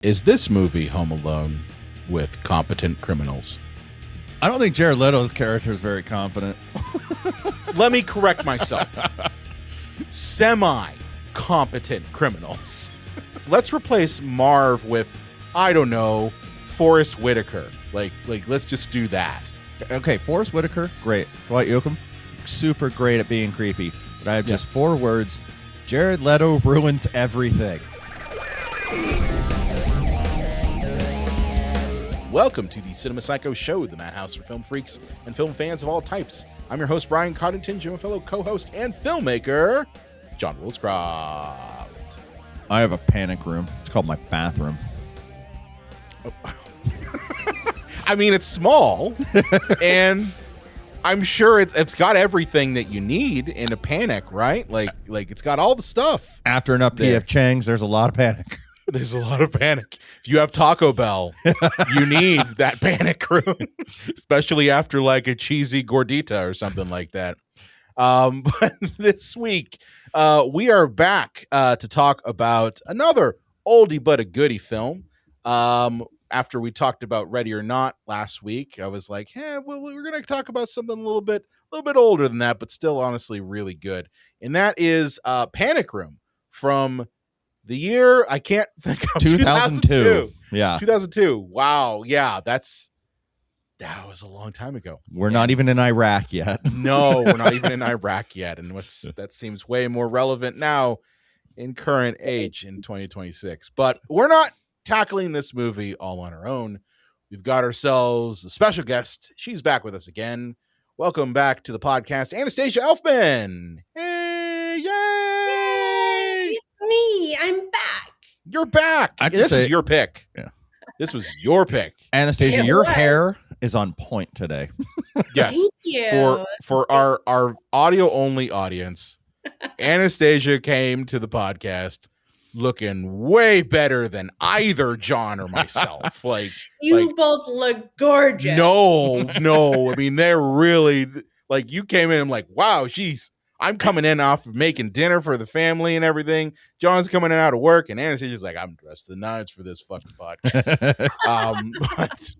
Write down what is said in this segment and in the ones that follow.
Is this movie Home Alone with competent criminals? I don't think Jared Leto's character is very confident. Let me correct myself. Semi-competent criminals. Let's replace Marv with, I don't know, Forrest Whitaker. Like, let's just do that. Okay, Forrest Whitaker, great. Dwight Yoakam, super great at being creepy. But I have just 4 words. Jared Leto ruins everything. Welcome to the Cinema Psycho Show, the madhouse for film freaks and film fans of all types. I'm your host, Brian Coddington, my fellow co-host and filmmaker, John Woolscroft. I have a panic room. It's called my bathroom. Oh. I mean, it's small, and I'm sure it's got everything that you need in a panic, right? Like it's got all the stuff. After enough P.F. Chang's, there's a lot of panic. There's a lot of panic. If you have Taco Bell, you need that panic room, especially after like a cheesy gordita or something like that. But this week, we are back to talk about another oldie but a goodie film. After we talked about Ready or Not last week, I was like, "Hey, well, we're going to talk about something a little bit older than that, but still honestly really good." And that is Panic Room from the year I can't think of. 2002. Yeah. 2002. Wow. Yeah, that was a long time ago. We're not even in Iraq yet. No, we're not even in Iraq yet. And that seems way more relevant now in current age in 2026. But we're not tackling this movie all on our own. We've got ourselves a special guest. She's back with us again. Welcome back to the podcast, Anastasia Elfman. Hey, yay! Me, I'm back. You're back. This is your pick. Yeah. This was your pick. Anastasia, your hair is on point today. Yes. Thank you. For our audio only audience, Anastasia came to the podcast looking way better than either John or myself. You both look gorgeous. No. I mean, they're really like, you came in. I'm like, wow, I'm coming in off of making dinner for the family and everything. John's coming in out of work, and Anastasia's like, I'm dressed to the nines for this fucking podcast.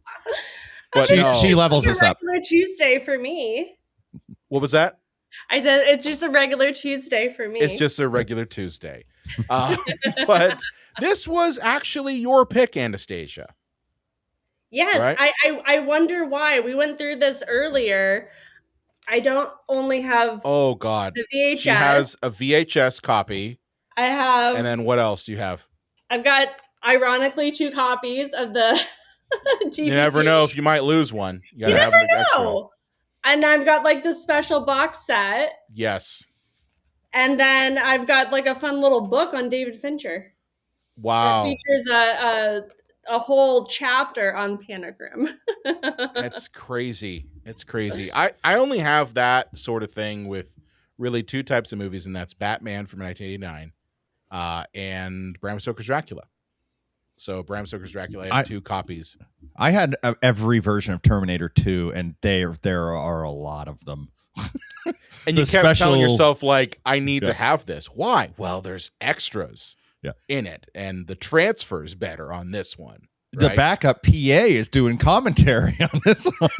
But no. She levels us up. Regular Tuesday for me. What was that? I said it's just a regular Tuesday for me. It's just a regular Tuesday. But this was actually your pick, Anastasia. Yes, right? I wonder why. We went through this earlier. I don't only have oh god the VHS. She has a VHS copy. I have, and then what else do you have? I've got ironically 2 copies of the DVD. You never know if you might lose one. You never know. And I've got like the special box set. Yes. And then I've got like a fun little book on David Fincher. Wow. It features a whole chapter on Panic Room. That's crazy. It's crazy. I only have that sort of thing with really 2 types of movies, and that's Batman from 1989 and Bram Stoker's Dracula. So Bram Stoker's Dracula, I have 2 copies. I had every version of Terminator 2, and there are a lot of them. And you kept telling yourself, like, I need to have this. Why? Well, there's extras in it, and the transfer's better on this one. Right? The backup PA is doing commentary on this one.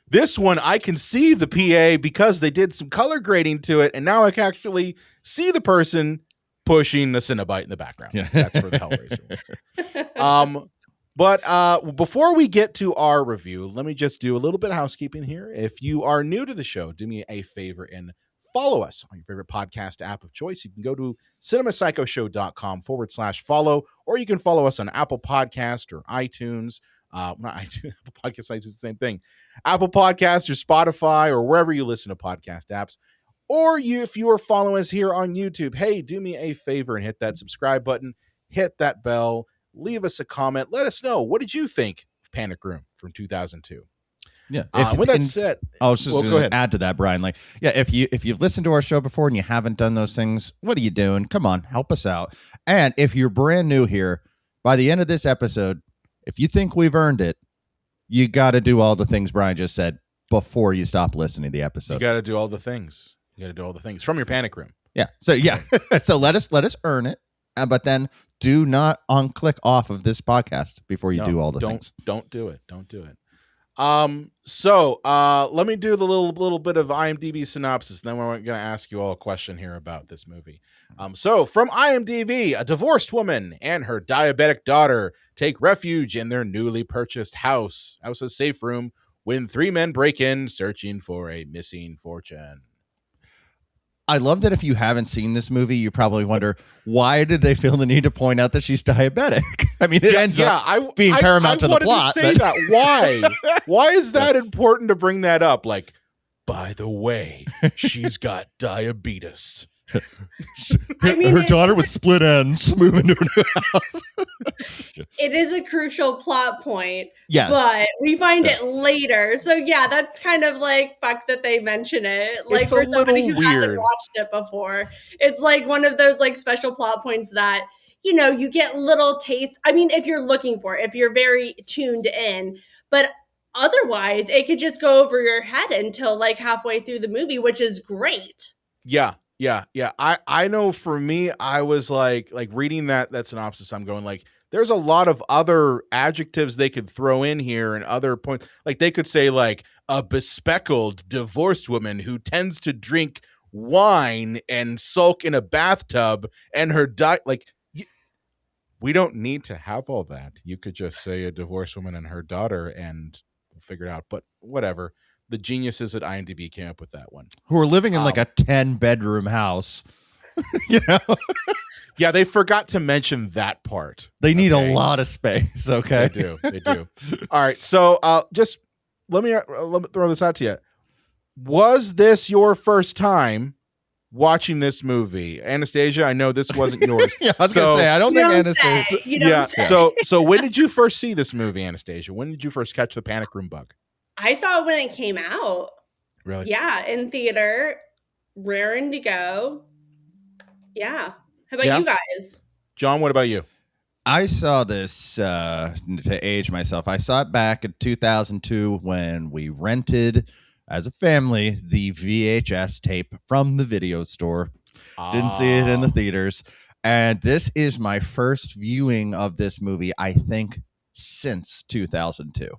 This one, I can see the PA because they did some color grading to it, and now I can actually see the person pushing the Cinnabite in the background. Yeah. That's for the Hellraiser ones. But before we get to our review, let me just do a little bit of housekeeping here. If you are new to the show, do me a favor and follow us on your favorite podcast app of choice. You can go to cinemapsychoshow.com/follow, or you can follow us on Apple Podcast or iTunes. Not iTunes, Apple Podcast, iTunes, the same thing. Apple Podcasts or Spotify or wherever you listen to podcast apps. Or if you are following us here on YouTube, hey, do me a favor and hit that subscribe button, hit that bell, leave us a comment. Let us know, what did you think of Panic Room from 2002? Yeah. With that said, I was just going to add to that, Brian. Like, yeah, if you've listened to our show before and you haven't done those things, what are you doing? Come on, help us out. And if you're brand new here, by the end of this episode, if you think we've earned it, you got to do all the things Brian just said before you stop listening to the episode. You got to do all the things. You got to do all the things from your Panic Room. Yeah. So so let us earn it. But then do not click off of this podcast before you do all the things. Don't do it. Don't do it. So let me do the little bit of IMDb synopsis, and then we're going to ask you all a question here about this movie. So from IMDb, a divorced woman and her diabetic daughter take refuge in their newly purchased house's safe room when three men break in searching for a missing fortune. I love that if you haven't seen this movie, you probably wonder, why did they feel the need to point out that she's diabetic? I mean, it ends up being paramount to the plot. To say that. Why? Why is that important to bring that up? Like, by the way, she's got diabetes. Her daughter with split ends moving to a new house. It is a crucial plot point, yes, but we find it later. So yeah, that's kind of like fuck that they mention it. Like, for somebody who hasn't watched it before, it's like one of those like special plot points that, you know, you get little tastes. I mean, if you're looking for it, if you're very tuned in, but otherwise it could just go over your head until like halfway through the movie, which is great. Yeah. I know for me, I was like reading that synopsis, I'm going like, there's a lot of other adjectives they could throw in here and other points. Like they could say like a bespectacled divorced woman who tends to drink wine and sulk in a bathtub and her we don't need to have all that. You could just say a divorced woman and her daughter and we'll figure it out. But whatever. The geniuses at IMDb came up with that one. Who are living in like a 10-bedroom house. You know? Yeah, they forgot to mention that part. They need a lot of space, okay? They do. All right, so just let me throw this out to you. Was this your first time watching this movie? Anastasia, I know this wasn't yours. Yeah, I was going to say, I don't think Anastasia. So when did you first see this movie, Anastasia? When did you first catch the panic room bug? I saw it when it came out. Really? Yeah, in theater, raring to go. Yeah. How about you guys? John, what about you? I saw this, to age myself, I saw it back in 2002 when we rented, as a family, the VHS tape from the video store. Didn't see it in the theaters. And this is my first viewing of this movie, I think, since 2002.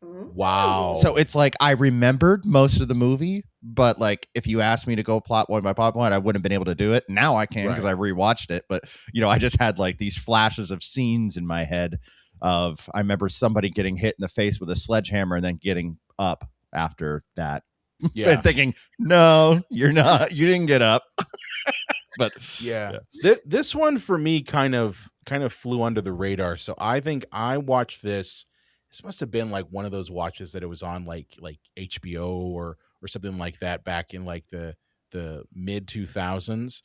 Wow. So it's like I remembered most of the movie, but like if you asked me to go plot point by plot point, I wouldn't have been able to do it. Now I can because I rewatched it. But, you know, I just had like these flashes of scenes in my head of I remember somebody getting hit in the face with a sledgehammer and then getting up after that. Yeah. And thinking, no, you're not. You didn't get up. But yeah. This one for me kind of flew under the radar. So I think I watched this. This must have been like one of those watches that it was on like HBO or something like that back in like the mid 2000s.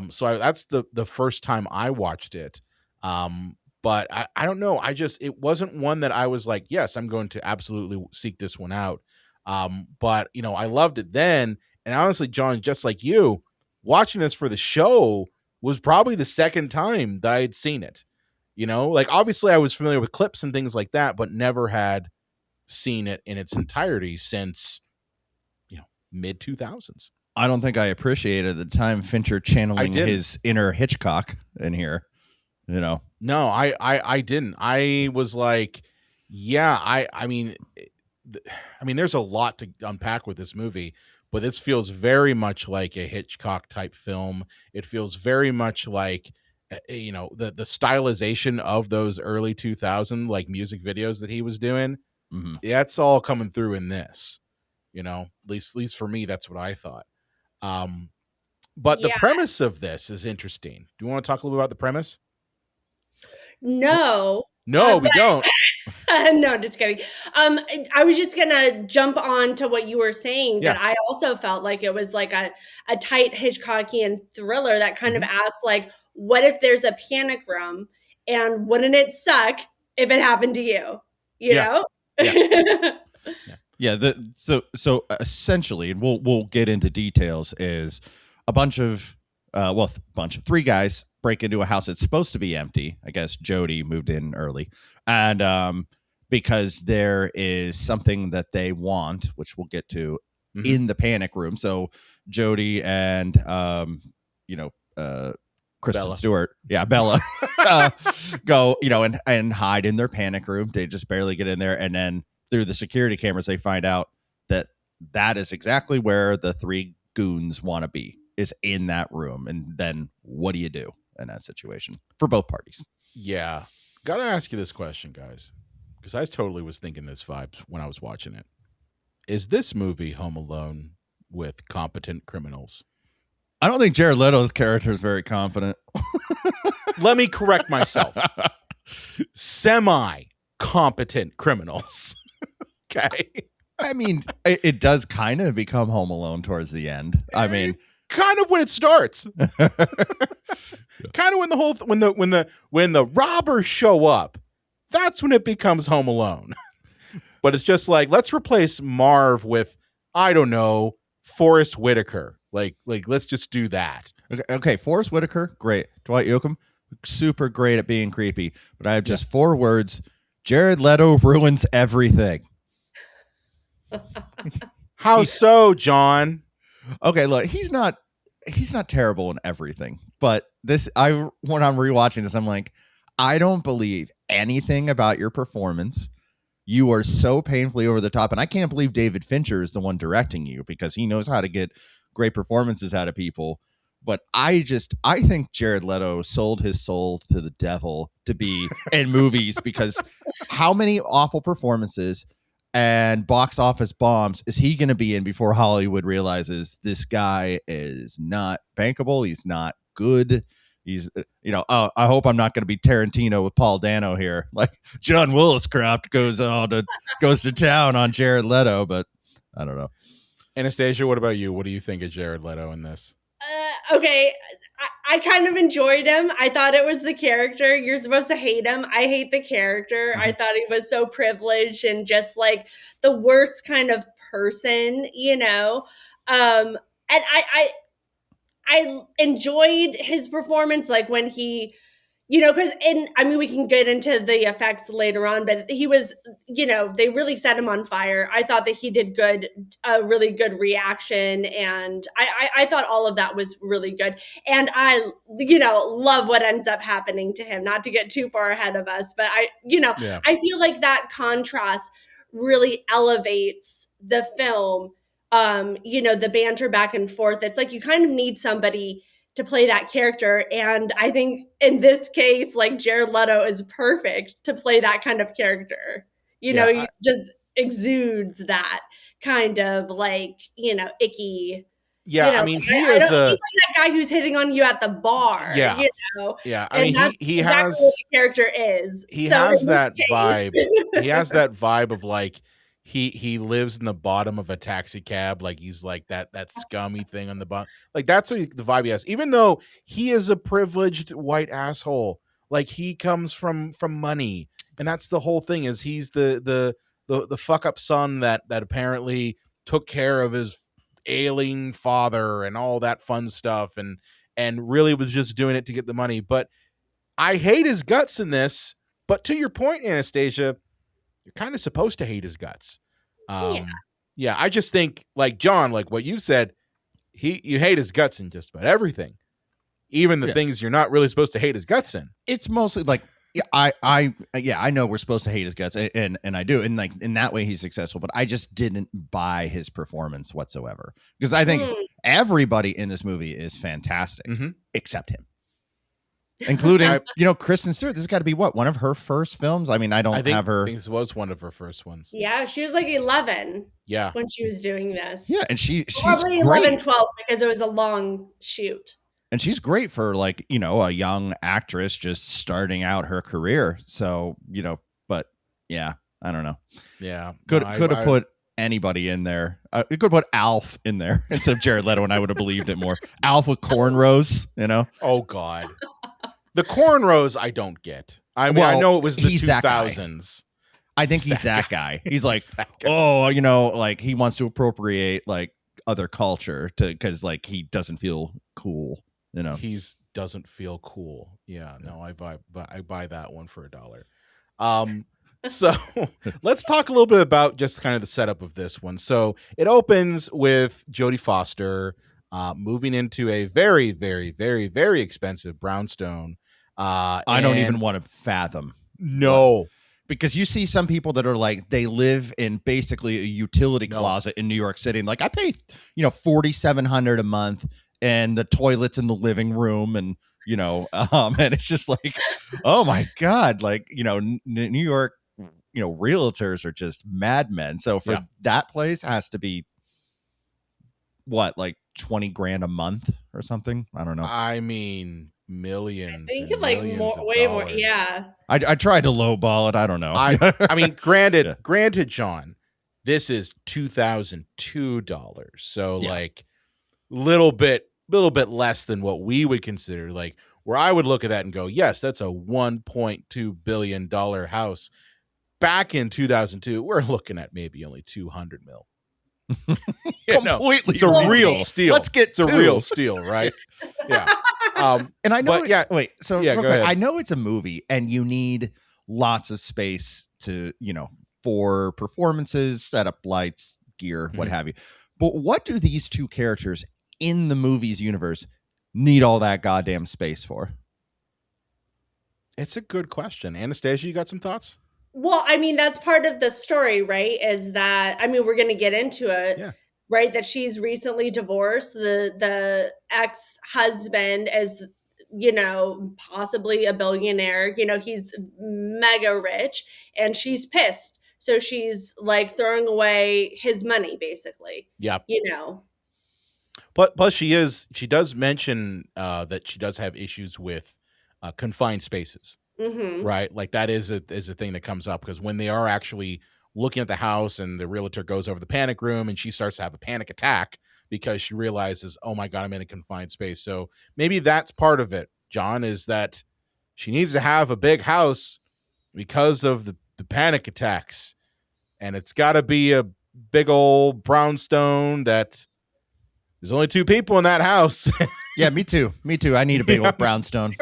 So that's the first time I watched it. But I don't know. It wasn't one that I was like, yes, I'm going to absolutely seek this one out. But you know, I loved it then. And honestly, John, just like you, watching this for the show was probably the second time that I had seen it. You know, like obviously I was familiar with clips and things like that, but never had seen it in its entirety since, you know, mid 2000s. I don't think I appreciated the time Fincher channeling his inner Hitchcock in here. You know, no, I didn't. I was like, yeah, I mean, there's a lot to unpack with this movie, but this feels very much like a Hitchcock type film. It feels very much like, you know, the stylization of those early 2000 like music videos that he was doing. Mm-hmm. That's all coming through in this, you know, at least for me, that's what I thought. But the premise of this is interesting. Do you want to talk a little bit about the premise? No, we don't. No, just kidding. I was just gonna jump on to what you were saying. That I also felt like it was like a tight Hitchcockian thriller that kind of asked like, what if there's a panic room and wouldn't it suck if it happened to you? You know? Yeah. So essentially, and we'll get into details, is three guys break into a house that's supposed to be empty. I guess Jodie moved in early. And because there is something that they want, which we'll get to in the panic room. So Jodie and Kristen Stewart, Bella, go, and hide in their panic room. They just barely get in there, and then through the security cameras, they find out that is exactly where the three goons want to be, is in that room. And then what do you do in that situation for both parties? Yeah, gotta ask you this question, guys, because I totally was thinking this vibes when I was watching it. Is this movie Home Alone with competent criminals? I don't think Jared Leto's character is very competent. Let me correct myself. Semi-competent criminals. Okay. I mean, it does kind of become Home Alone towards the end. I mean, kind of when it starts. Kind of when the whole when the robbers show up, that's when it becomes Home Alone. But it's just like, let's replace Marv with, I don't know, Forrest Whitaker. Like let's just do that. Okay, Forrest Whitaker, great. Dwight Yoakam, super great at being creepy. But I have just 4 words: Jared Leto ruins everything. How so, John? Okay, look, he's not terrible in everything, but when I'm rewatching this, I'm like, I don't believe anything about your performance. You are so painfully over the top, and I can't believe David Fincher is the one directing you, because he knows how to get great performances out of people. But I think Jared Leto sold his soul to the devil to be in movies, because how many awful performances and box office bombs is he going to be in before Hollywood realizes this guy is not bankable? He's not good. He's, I hope I'm not going to be Tarantino with Paul Dano here. Like John Williscraft goes to town on Jared Leto, but I don't know. Anastasia, what about you? What do you think of Jared Leto in this? Okay, I kind of enjoyed him. I thought it was the character. You're supposed to hate him. I hate the character. Mm-hmm. I thought he was so privileged and just like the worst kind of person, And I enjoyed his performance, like when he, because we can get into the effects later on, but he was, they really set him on fire. I thought that he did a really good reaction. And I thought all of that was really good. And I, love what ends up happening to him, not to get too far ahead of us, but I feel like that contrast really elevates the film. The banter back and forth. It's like you kind of need somebody to play that character. And I think in this case, like Jared Leto is perfect to play that kind of character. He just exudes that kind of like, icky. Yeah, I mean, he's like that guy who's hitting on you at the bar. Yeah, yeah. I mean, he exactly has what the character is. He has that vibe. He has that vibe of like he lives in the bottom of a taxi cab, like he's like that scummy thing on the bottom. Like that's the vibe he has. Even though he is a privileged white asshole, like he comes from money, and that's the whole thing. Is he's the fuck up son that apparently took care of his ailing father and all that fun stuff, and really was just doing it to get the money. But I hate his guts in this. But to your point, Anastasia, you're kind of supposed to hate his guts. Yeah, I just think, like John, like what you said, you hate his guts in just about everything, even the things you're not really supposed to hate his guts in. It's mostly like, I know we're supposed to hate his guts, and I do, and like in that way he's successful. But I just didn't buy his performance whatsoever, because I think everybody in this movie is fantastic except him. Including, Kristen Stewart. This has got to be one of her first films. I mean, I think this was one of her first ones. Yeah, she was like 11. Yeah, when she was doing this. Yeah, and she's probably great. 11, 12 because it was a long shoot. And she's great for like, a young actress just starting out her career. So, but yeah, I don't know. Yeah, could have put anybody in there. We could put Alf in there instead of Jared Leto, and I would have believed it more. Alf with cornrows, Oh God. The cornrows I don't get. I mean, I know it was the 2000s. I think he's that guy. He's like, like he wants to appropriate like other culture because like he doesn't feel cool. He doesn't feel cool. Yeah, no, I buy that one for $1. So let's talk a little bit about just kind of the setup of this one. So it opens with Jodie Foster moving into a very, very, very, very expensive brownstone. I don't even want to fathom. No. Because you see some people that are like, they live in basically a utility closet in New York City. And like, I pay, $4,700 a month, and the toilet's in the living room, and and it's just like, oh my God, like, New York, realtors are just madmen. So for that place has to be what, like $20,000 a month or something? I don't know. I mean, millions. I think like way more. Yeah. I tried to lowball it. I don't know. I mean, granted, John, this is $2,002. So like little bit less than what we would consider, like, where I would look at that and go, yes, that's a $1.2 billion house. Back in 2002, we're looking at maybe only 200 mil. Completely. It's a real steal. It's a real steal, right? Yeah. And I know go ahead. I know it's a movie and you need lots of space to, for performances, set up lights, gear, what have you. But what do these two characters in the movie's universe need all that goddamn space for? It's a good question. Anastasia, you got some thoughts? Well, I mean, that's part of the story, right? Is that, I mean, we're going to get into it, right? That she's recently divorced. The ex-husband is, possibly a billionaire. He's mega rich, and she's pissed. So she's like throwing away his money, basically. Yeah. But plus she does mention that she does have issues with confined spaces. Mm-hmm. Right, like that is a thing that comes up, because when they are actually looking at the house and the realtor goes over the panic room and she starts to have a panic attack because she realizes, oh my God, I'm in a confined space. So maybe that's part of it, John, is that she needs to have a big house because of the panic attacks, and it's got to be a big old brownstone that there's only 2 people in that house. Yeah, me too. I need a big old brownstone.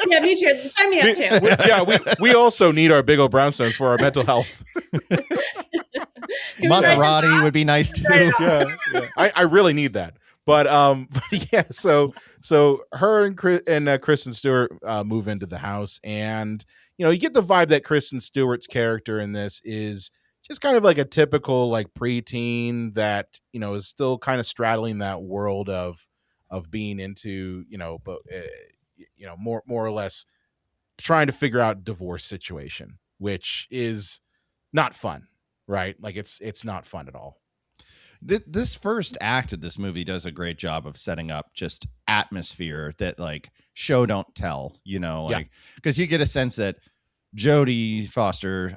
Yeah, me too. Sign me up too. We also need our big old brownstones for our mental health. Maserati would be nice too. Yeah. I really need that. But so her and Kristen Stewart move into the house, and you get the vibe that Kristen Stewart's character in this is just kind of like a typical like preteen that is still kind of straddling that world of being into more or less trying to figure out divorce situation, which is not fun, right? Like it's not fun at all. This first act of this movie does a great job of setting up just atmosphere that like show don't tell, because you get a sense that Jodie Foster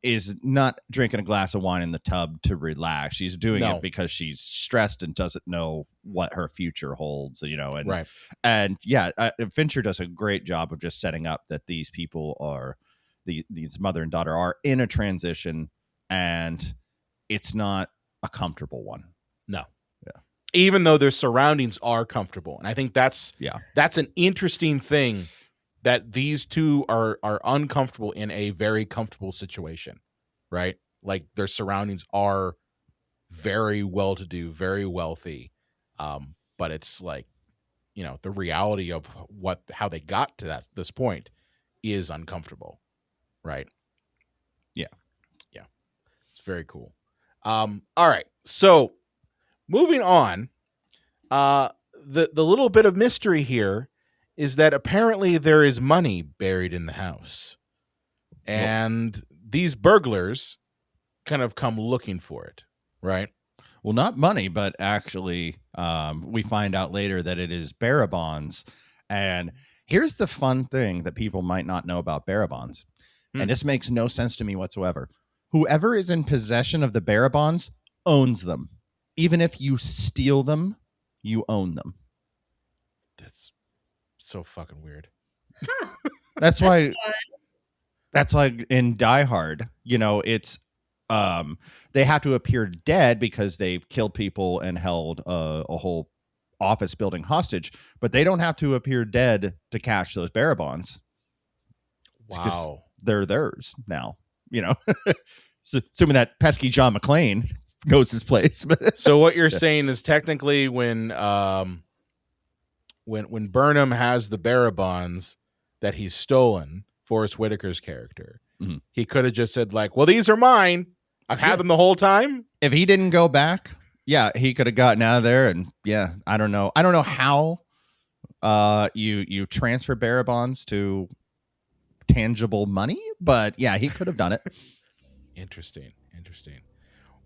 is not drinking a glass of wine in the tub to relax. She's doing it because she's stressed and doesn't know what her future holds, and right. And Fincher does a great job of just setting up that these people are these mother and daughter are in a transition, and it's not a comfortable one. No. Yeah. Even though their surroundings are comfortable. And I think that's an interesting thing, that these two are uncomfortable in a very comfortable situation, right? Like their surroundings are very well-to-do, very wealthy. But it's like, the reality of how they got to this point is uncomfortable, right? Yeah. It's very cool. All right. So moving on, the little bit of mystery here is that apparently there is money buried in the house, and these burglars kind of come looking for it, right? Well, not money, but actually we find out later that it is bearer bonds. And here's the fun thing that people might not know about bearer bonds. And this makes no sense to me whatsoever. Whoever is in possession of the bearer bonds owns them. Even if you steal them, you own them. That's so fucking weird. That's why. That's like in Die Hard. It's they have to appear dead because they've killed people and held a whole office building hostage, but they don't have to appear dead to cash those bearer bonds. Wow, they're theirs now. Assuming that pesky John McClane knows his place. So what you're saying is technically when Burnham has the Barabons that he's stolen, Forrest Whitaker's character, he could have just said like, well, these are mine. I've had them the whole time. If he didn't go back, he could have gotten out of there. And I don't know how you transfer Barabons to tangible money, but he could have done it. Interesting.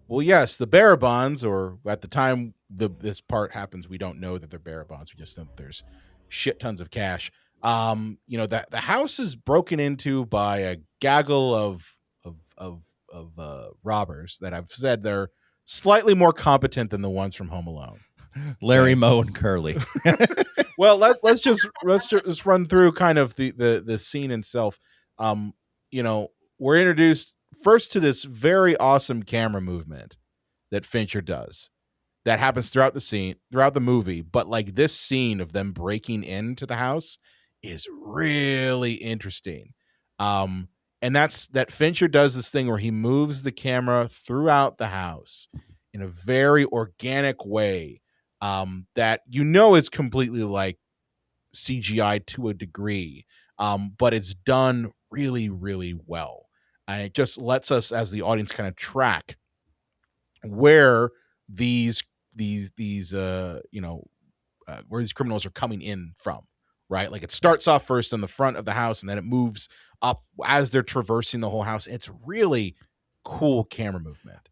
Well, yes, the Barabons, or at the time this part happens, we don't know that they're Barabons. We just know that there's shit tons of cash. That the house is broken into by a gaggle of robbers that I've said they're slightly more competent than the ones from Home Alone. Larry, Moe, and Curly. Well, let's just run through kind of the scene itself. We're introduced first to this very awesome camera movement that Fincher does that happens throughout the movie. But like this scene of them breaking into the house is really interesting. And that's that Fincher does this thing where he moves the camera throughout the house in a very organic way. That is completely like CGI to a degree, but it's done really, really well. And it just lets us, as the audience, kind of track where these criminals are coming in from, right? Like it starts off first in the front of the house, and then it moves up as they're traversing the whole house. It's really cool camera movement.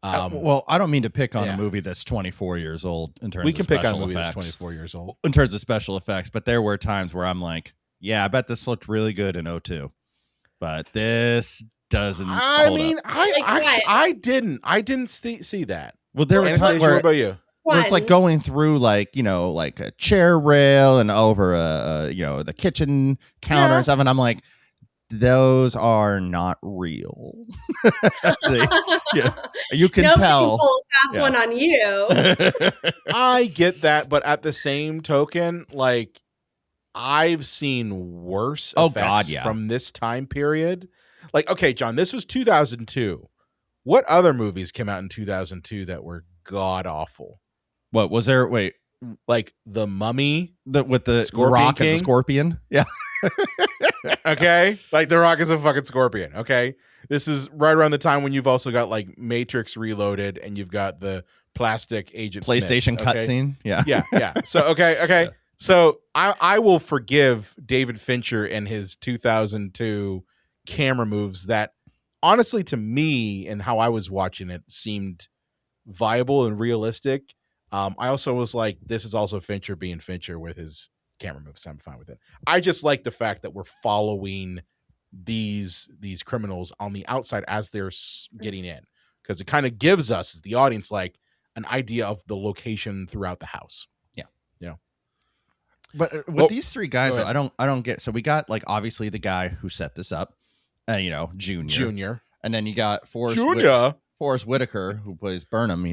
Well, I don't mean to pick on a movie that's 24 years old in terms of special effects. We can pick on a movie that's 24 years old. In terms of special effects, but there were times where I'm like, I bet this looked really good in 2002. But this doesn't I didn't see that. Well, there were times where, what about you? Where it's like going through like a chair rail and over the kitchen counter and stuff, and I'm like, those are not real. You can tell. That's one on you. I get that, but at the same token, like I've seen worse effects from this time period. Like, okay, John, this was 2002. What other movies came out in 2002 that were god awful? What was there? Wait, like The Mummy, with the Rock as a scorpion? Yeah. Okay, like The Rock is a fucking scorpion. Okay, this is right around the time when you've also got like Matrix Reloaded, and you've got the plastic Agent PlayStation cutscene. Yeah. So okay. Yeah. So I will forgive David Fincher and his 2002 camera moves that, honestly, to me and how I was watching it, seemed viable and realistic. I also was like, this is also Fincher being Fincher with his camera moves. I'm fine with it. I just like the fact that we're following these criminals on the outside as they're getting in, because it kind of gives us, the audience, like an idea of the location throughout the house. But with these three guys, I don't get. So we got like obviously the guy who set this up, Junior, and then you got Forrest Whitaker, who plays Burnham.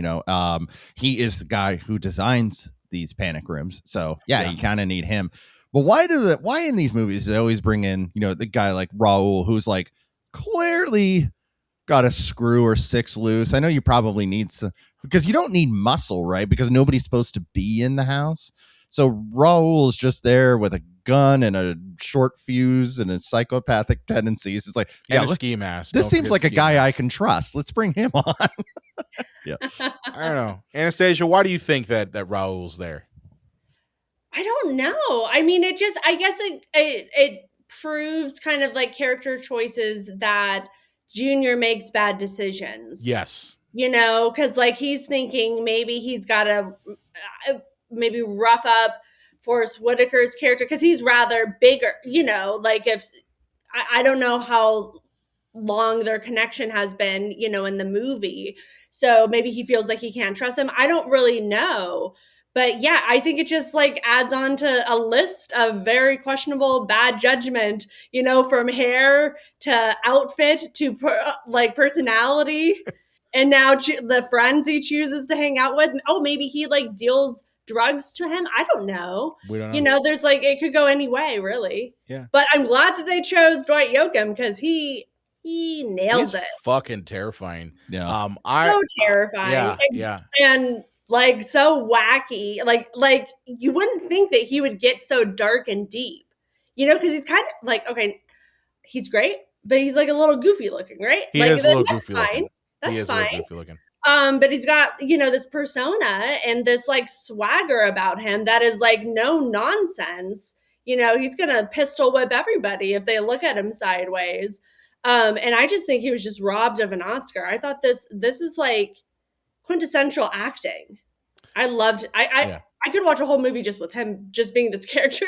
He is the guy who designs these panic rooms. So you kind of need him. But why in these movies do they always bring in the guy like Raul, who's like clearly got a screw or six loose? I know you probably need some, because you don't need muscle, right? Because nobody's supposed to be in the house. So Raul is just there with a gun and a short fuse and his psychopathic tendencies. It's like, and a ski mask. This seems like a guy I can trust. Let's bring him on. I don't know. Anastasia, why do you think that Raul's there? I don't know. I mean, I guess it proves kind of like character choices that Junior makes bad decisions. Yes. Because like he's thinking maybe he's got to maybe rough up Forrest Whitaker's character because he's rather bigger, like if I don't know how long their connection has been, in the movie. So maybe he feels like he can't trust him. I don't really know. But yeah, I think it just like adds on to a list of very questionable bad judgment, from hair to outfit to personality. And now the friends he chooses to hang out with. Oh, maybe he like deals drugs to him. I don't know. We don't know. There's like, it could go any way, really. Yeah. But I'm glad that they chose Dwight Yoakam because he he nailed it. Fucking terrifying. Yeah. So terrifying. And like so wacky. Like you wouldn't think that he would get so dark and deep. You know, because he's kind of like, okay, he's great, but he's like a little goofy looking, right? He like, is a little goofy looking. That's he is fine. A little goofy looking. But he's got, you know, this persona and this like swagger about him that is like no nonsense. You know, he's gonna pistol whip everybody if they look at him sideways. And I just think he was just robbed of an Oscar. I thought this is like quintessential acting. I loved I could watch a whole movie just with him just being this character.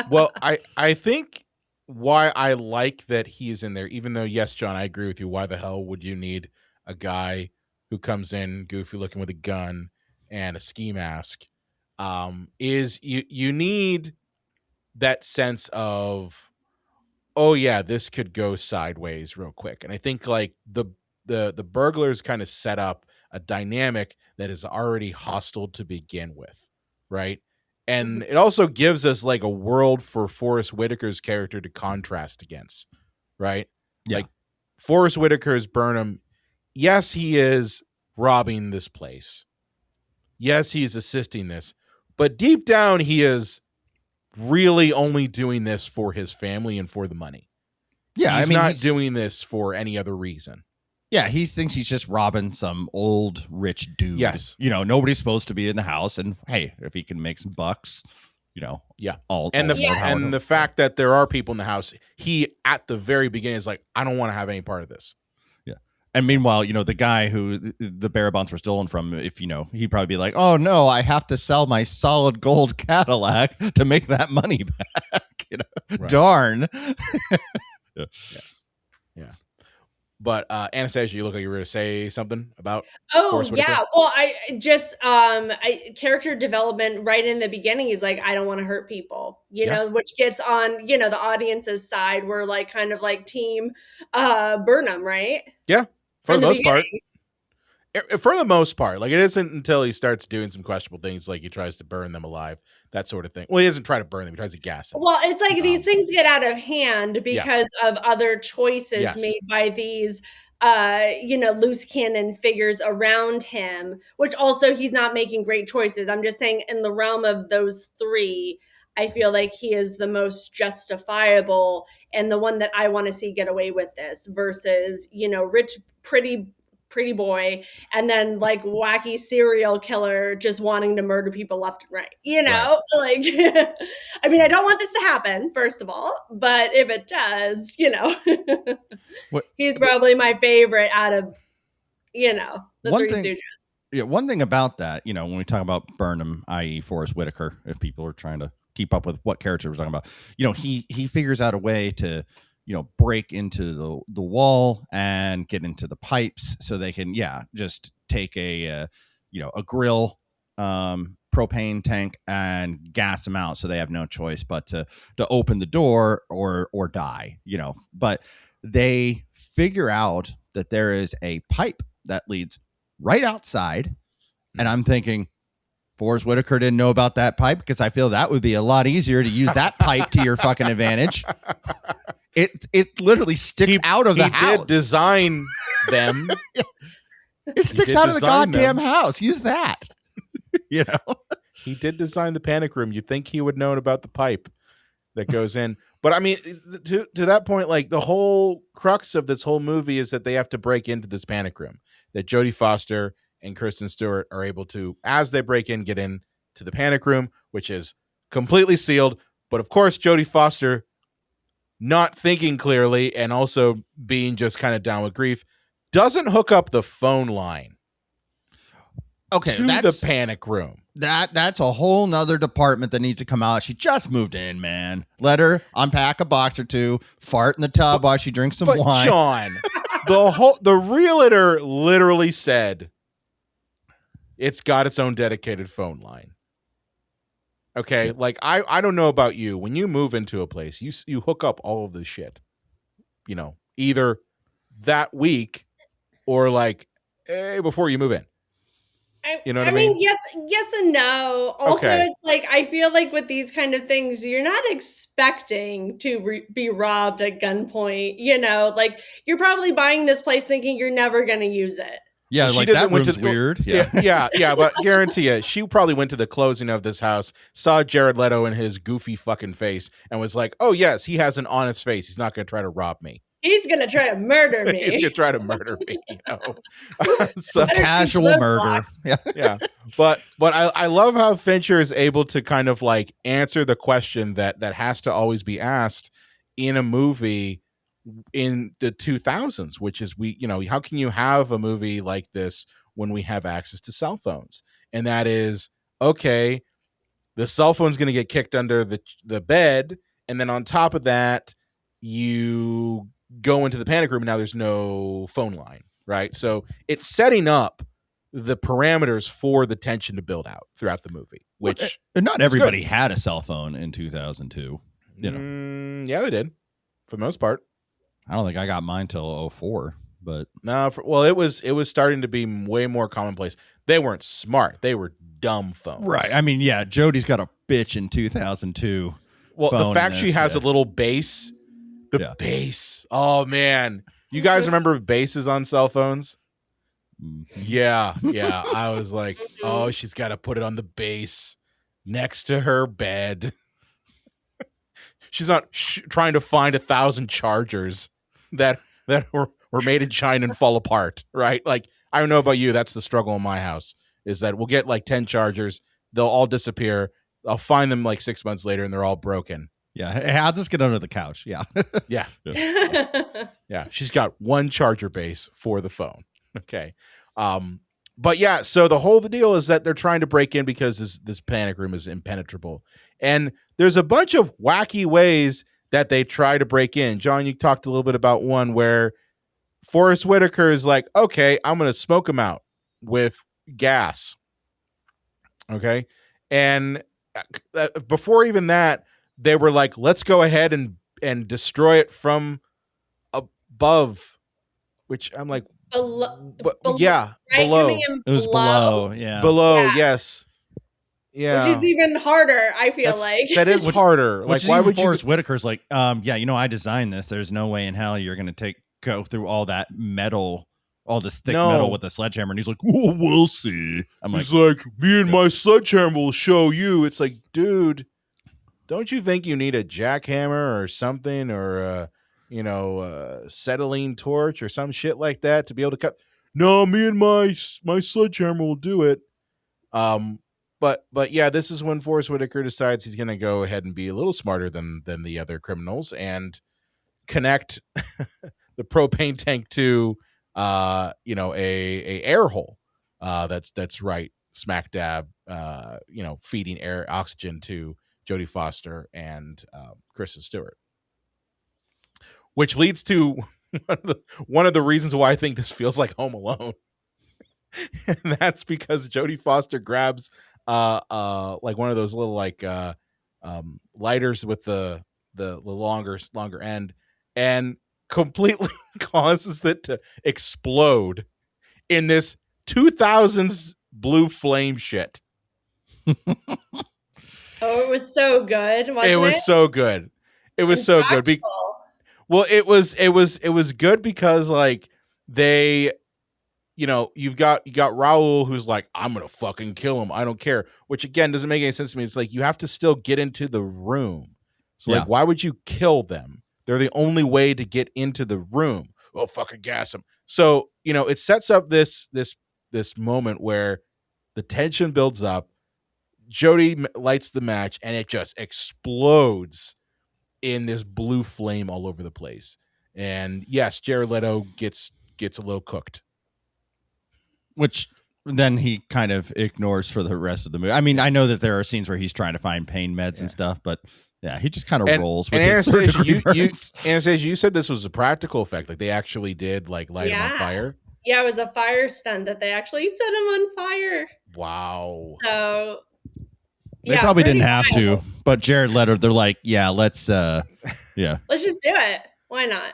Well, I think why I like that he's in there, even though, yes, John, I agree with you. Why the hell would you need a guy who comes in goofy looking with a gun and a ski mask? Is you need that sense of, oh yeah, this could go sideways real quick. And I think like the burglars kind of set up a dynamic that is already hostile to begin with, right? And it also gives us like a world for Forrest Whitaker's character to contrast against, right? Yeah. Like Forrest Whitaker's Burnham, yes, he is robbing this place. Yes, he's assisting this. But deep down, he is really only doing this for his family and for the money. Yeah, he's not doing this for any other reason. Yeah, he thinks he's just robbing some old rich dude. Yes. You know, nobody's supposed to be in the house. And hey, if he can make some bucks, you know. Yeah. The fact that there are people in the house, he at the very beginning is like, I don't want to have any part of this. Yeah. And meanwhile, you know, the guy who the Barabons were stolen from, if you know, he'd probably be like, oh no, I have to sell my solid gold Cadillac to make that money back. You know, right. Darn. Yeah. But Anastasia, you look like you were going to say something about. Oh yeah, well, I just character development right in the beginning. He's like, I don't want to hurt people, you know, which gets on, you know, the audience's side. We're like kind of like team Burnham, right? Yeah, for the most part. For the most part, like it isn't until he starts doing some questionable things, like he tries to burn them alive, that sort of thing. Well, he doesn't try to burn them; he tries to gas them. Well, it's like these things get out of hand because of other choices made by these, you know, loose cannon figures around him. Which also he's not making great choices. I'm just saying, in the realm of those three, I feel like he is the most justifiable and the one that I want to see get away with this versus, you know, rich, pretty boy and then like wacky serial killer just wanting to murder people left and right, you know, like I mean, I don't want this to happen, first of all, but if it does, you know, he's probably my favorite out of, you know, the Three Stooges. Yeah, one thing about that, you know, when we talk about Burnham, i.e. Forrest Whitaker, if people are trying to keep up with what character we're talking about, you know, he figures out a way to, you know, break into the wall and get into the pipes so they can, just take a grill, propane tank and gas them out. So they have no choice but to open the door or die, you know, but they figure out that there is a pipe that leads right outside. And I'm thinking, Forrest Whitaker didn't know about that pipe because I feel that would be a lot easier to use that pipe to your fucking advantage. It literally sticks out of the house. He did design them. It sticks out of the goddamn house. Use that. You know? He did design the panic room. You'd think he would know about the pipe that goes in. But I mean, to that point, like the whole crux of this whole movie is that they have to break into this panic room. That Jodie Foster and Kristen Stewart are able to, as they break in, get in to the panic room, which is completely sealed. But of course, Jodie Foster, not thinking clearly and also being just kind of down with grief, doesn't hook up the phone line to the panic room. That's a whole nother department that needs to come out. She just moved in, man. Let her unpack a box or two, fart in the tub while she drinks some wine. John, the realtor literally said it's got its own dedicated phone line. Okay, like I don't know about you. When you move into a place, you hook up all of this shit, you know, either that week or like before you move in. You know what I mean? Yes and no. Also, It's like, I feel like with these kind of things, you're not expecting to be robbed at gunpoint. You know, like you're probably buying this place thinking you're never going to use it. Yeah, well, like that room's weird. Yeah, but guarantee you, she probably went to the closing of this house, saw Jared Leto in his goofy fucking face, and was like, "Oh yes, he has an honest face. He's not going to try to rob me. He's going to try to murder me. He's going to try to murder me." You know, so casual murder. Yeah. But I love how Fincher is able to kind of like answer the question that has to always be asked in a movie in the 2000s, which is how can you have a movie like this when we have access to cell phones? And that is, okay, the cell phone's going to get kicked under the bed, and then on top of that, you go into the panic room and now there's no phone line, right? So it's setting up the parameters for the tension to build out throughout the movie, which not everybody had a cell phone in 2002. Yeah, they did for the most part. I don't think I got mine till 04, but no. It was starting to be way more commonplace. They weren't smart; they were dumb phones. Right. I mean, yeah, Jodie's got a bitch in 2002. Well, the fact she has a little bass, bass. Oh man, you guys remember basses on cell phones? Yeah. I was like, oh, she's got to put it on the base next to her bed. She's not trying to find 1,000 chargers that were made in China and fall apart, right? Like, I don't know about you. That's the struggle in my house, is that we'll get like 10 chargers. They'll all disappear. I'll find them like 6 months later and they're all broken. Yeah. Hey, I'll just get under the couch. Yeah. Yeah. She's got one charger base for the phone. Okay. But yeah, so the deal is that they're trying to break in because this panic room is impenetrable. And there's a bunch of wacky ways that they try to break in. John, you talked a little bit about one where Forrest Whitaker is like, okay, I'm going to smoke him out with gas. Okay. And before even that, they were like, let's go ahead and destroy it from above, which I'm like, below. It was below. Yeah. Below. Yes. Yeah. Which is even harder, I feel like. That is harder. Like, why would Forrest Whitaker's like, I designed this. There's no way in hell you're going to go through all that metal, all this thick metal with a sledgehammer. And he's like, oh, we'll see. He's like, me and my sledgehammer will show you. It's like, dude, don't you think you need a jackhammer or something, or a acetylene torch or some shit like that to be able to cut? No, me and my sledgehammer will do it. But yeah, this is when Forrest Whitaker decides he's going to go ahead and be a little smarter than the other criminals and connect the propane tank to a air hole that's right smack dab feeding oxygen to Jodie Foster and Kristen Stewart, which leads to one of the reasons why I think this feels like Home Alone. And that's because Jodie Foster grabs like one of those little like lighters with the longer end and completely causes it to explode in this 2000s blue flame shit. Oh, it was so good. It was so good. It was so good. Well, it was good because like they, you've got Raul who's like, I'm gonna fucking kill him. I don't care. Which again doesn't make any sense to me. It's like you have to still get into the room. So like, why would you kill them? They're the only way to get into the room. Oh, fucking gas them. So it sets up this moment where the tension builds up. Jodie lights the match and it just explodes in this blue flame all over the place. And yes, Jared Leto gets a little cooked. Which then he kind of ignores for the rest of the movie. I mean, I know that there are scenes where he's trying to find pain meds and stuff, but yeah, he just kind of rolls with his Anastasia, you said this was a practical effect. Like they actually did like light him on fire. Yeah, it was a fire stunt that they actually set him on fire. Wow. So they probably didn't have to, but Jared Leto, they're like, let's let's just do it. Why not?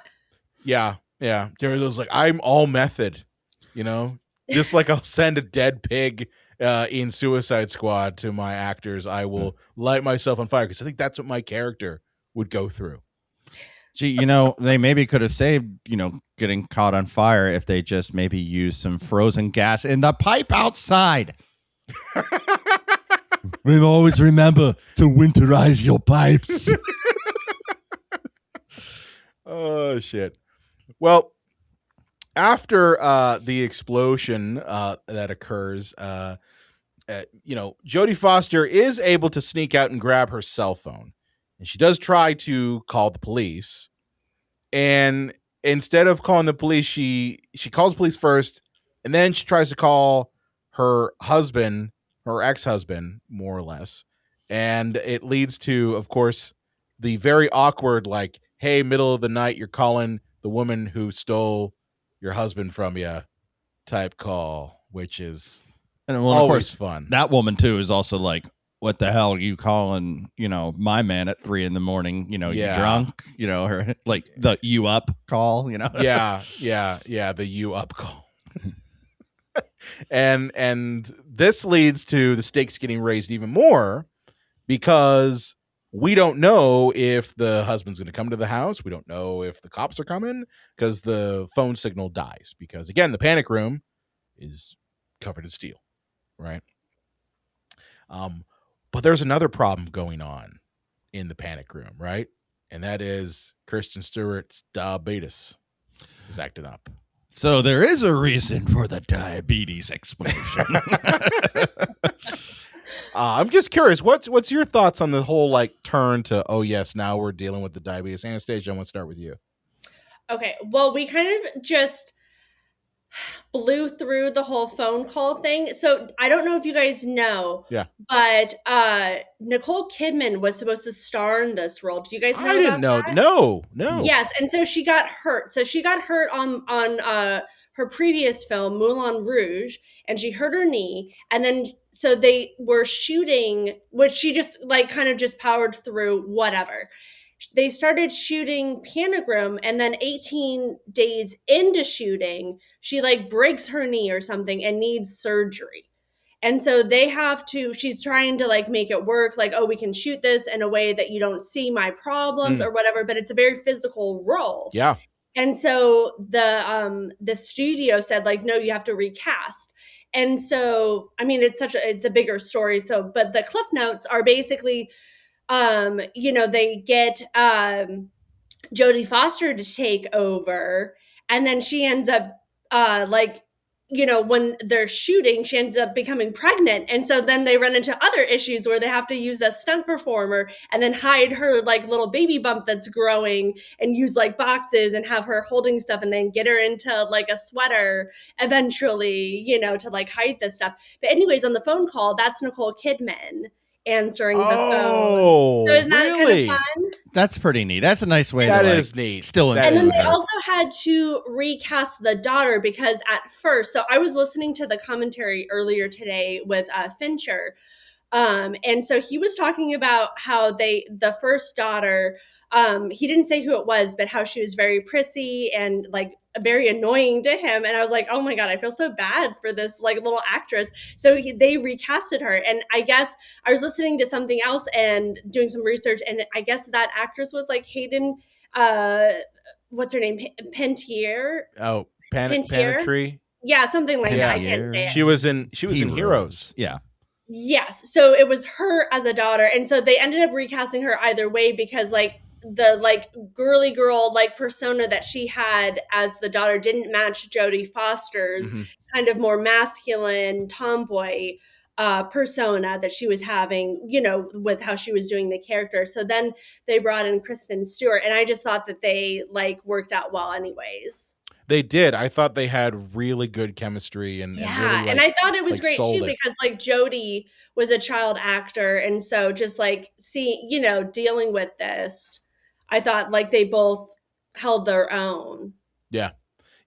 Yeah. Jared Leto's like, I'm all method, Just like I'll send a dead pig in Suicide Squad to my actors, I will light myself on fire because I think that's what my character would go through. Gee, they maybe could have saved, getting caught on fire if they just maybe used some frozen gas in the pipe outside. We always remember to winterize your pipes. Oh, shit. Well, after the explosion that occurs, Jodie Foster is able to sneak out and grab her cell phone. And she does try to call the police. And instead of calling the police, she calls the police first. And then she tries to call her husband, her ex-husband, more or less. And it leads to, of course, the very awkward, like, hey, middle of the night, you're calling the woman who stole your husband from you type call, which is always of course, fun. That woman, too, is also like, what the hell are you calling, my man at 3 a.m, you drunk, or like the you up call, Yeah, the you up call. and this leads to the stakes getting raised even more because we don't know if the husband's going to come to the house. We don't know if the cops are coming because the phone signal dies because, again, the panic room is covered in steel, right? But there's another problem going on in the panic room, right? And that is Kristen Stewart's diabetes is acting up. So there is a reason for the diabetes explosion. I'm just curious, what's your thoughts on the whole turn to, oh yes, now we're dealing with the diabetes? Anastasia, I want to start with you. Okay, well, we kind of just blew through the whole phone call thing. So I don't know if you guys know, but Nicole Kidman was supposed to star in this role. Do you guys know? I didn't know. That? No. Yes, and so she got hurt. So she got hurt on her previous film, Moulin Rouge, and she hurt her knee. And then so they were shooting, which she just kind of just powered through, whatever. They started shooting Panic Room, and then 18 days into shooting, she breaks her knee or something and needs surgery. And so she's trying to make it work. We can shoot this in a way that you don't see my problems or whatever, but it's a very physical role. Yeah. And so the studio said no, you have to recast. And so, I mean, it's a bigger story. So, but the cliff notes are basically, they get Jodie Foster to take over, and then she ends up when they're shooting, she ends up becoming pregnant. And so then they run into other issues where they have to use a stunt performer and then hide her little baby bump that's growing and use boxes and have her holding stuff and then get her into a sweater eventually, to hide this stuff. But anyways, on the phone call, that's Nicole Kidman answering the phone. So isn't that really? kind of fun? That's pretty neat. That's a nice way. That is neat. Still, and then they also had to recast the daughter because at first, so I was listening to the commentary earlier today with Fincher, and so he was talking about how the first daughter, he didn't say who it was, but how she was very prissy and very annoying to him. And I was like, oh my God, I feel so bad for this little actress. So they recasted her. And I guess I was listening to something else and doing some research. And I guess that actress was Hayden, what's her name? Panettiere? Oh, Panettiere? Yeah, something like that. I can't say it. She was in Heroes. Yeah. Yes. So it was her as a daughter. And so they ended up recasting her either way because the girly girl persona that she had as the daughter didn't match Jodie Foster's kind of more masculine tomboy persona that she was having, with how she was doing the character. So then they brought in Kristen Stewart, and I just thought that they worked out well anyways. They did. I thought they had really good chemistry and really, and I thought it was great too because Jodie was a child actor, and so just dealing with this, I thought they both held their own. Yeah,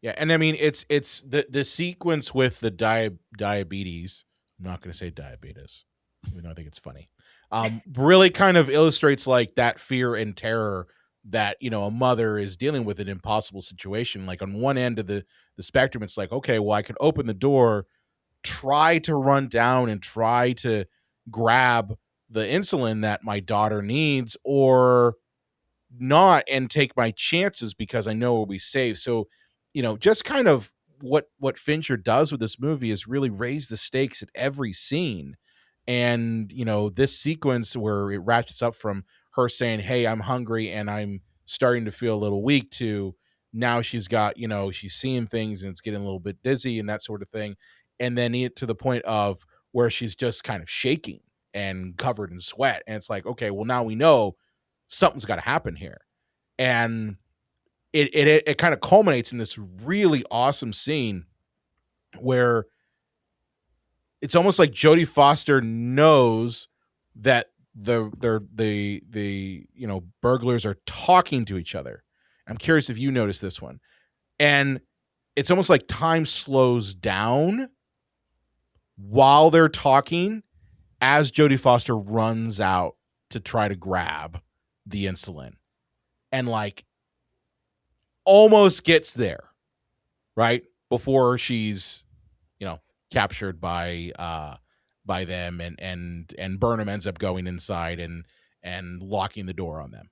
and I mean it's the sequence with the diabetes. I'm not going to say diabetes, even though I think it's funny. Really kind of illustrates that fear and terror that, you know, a mother is dealing with an impossible situation. Like on one end of the spectrum, it's like, okay, well, I could open the door, try to run down and try to grab the insulin that my daughter needs, or not, and take my chances because I know we'll be safe. So, you know, just kind of what Fincher does with this movie is really raise the stakes at every scene. And, you know, this sequence where it ratchets up from her saying, "Hey, I'm hungry and I'm starting to feel a little weak," to now she's got, you know, she's seeing things and it's getting a little bit dizzy and that sort of thing. And then to the point of where she's just kind of shaking and covered in sweat. And it's like, okay, well, now we know something's got to happen here. And it kind of culminates in this really awesome scene where it's almost like Jodie Foster knows that the you know, burglars are talking to each other. I'm curious if you noticed this one. And it's almost like time slows down while they're talking as Jodie Foster runs out to try to grab the insulin, and like almost gets there right before she's, you know, captured by them, and Burnham ends up going inside and locking the door on them.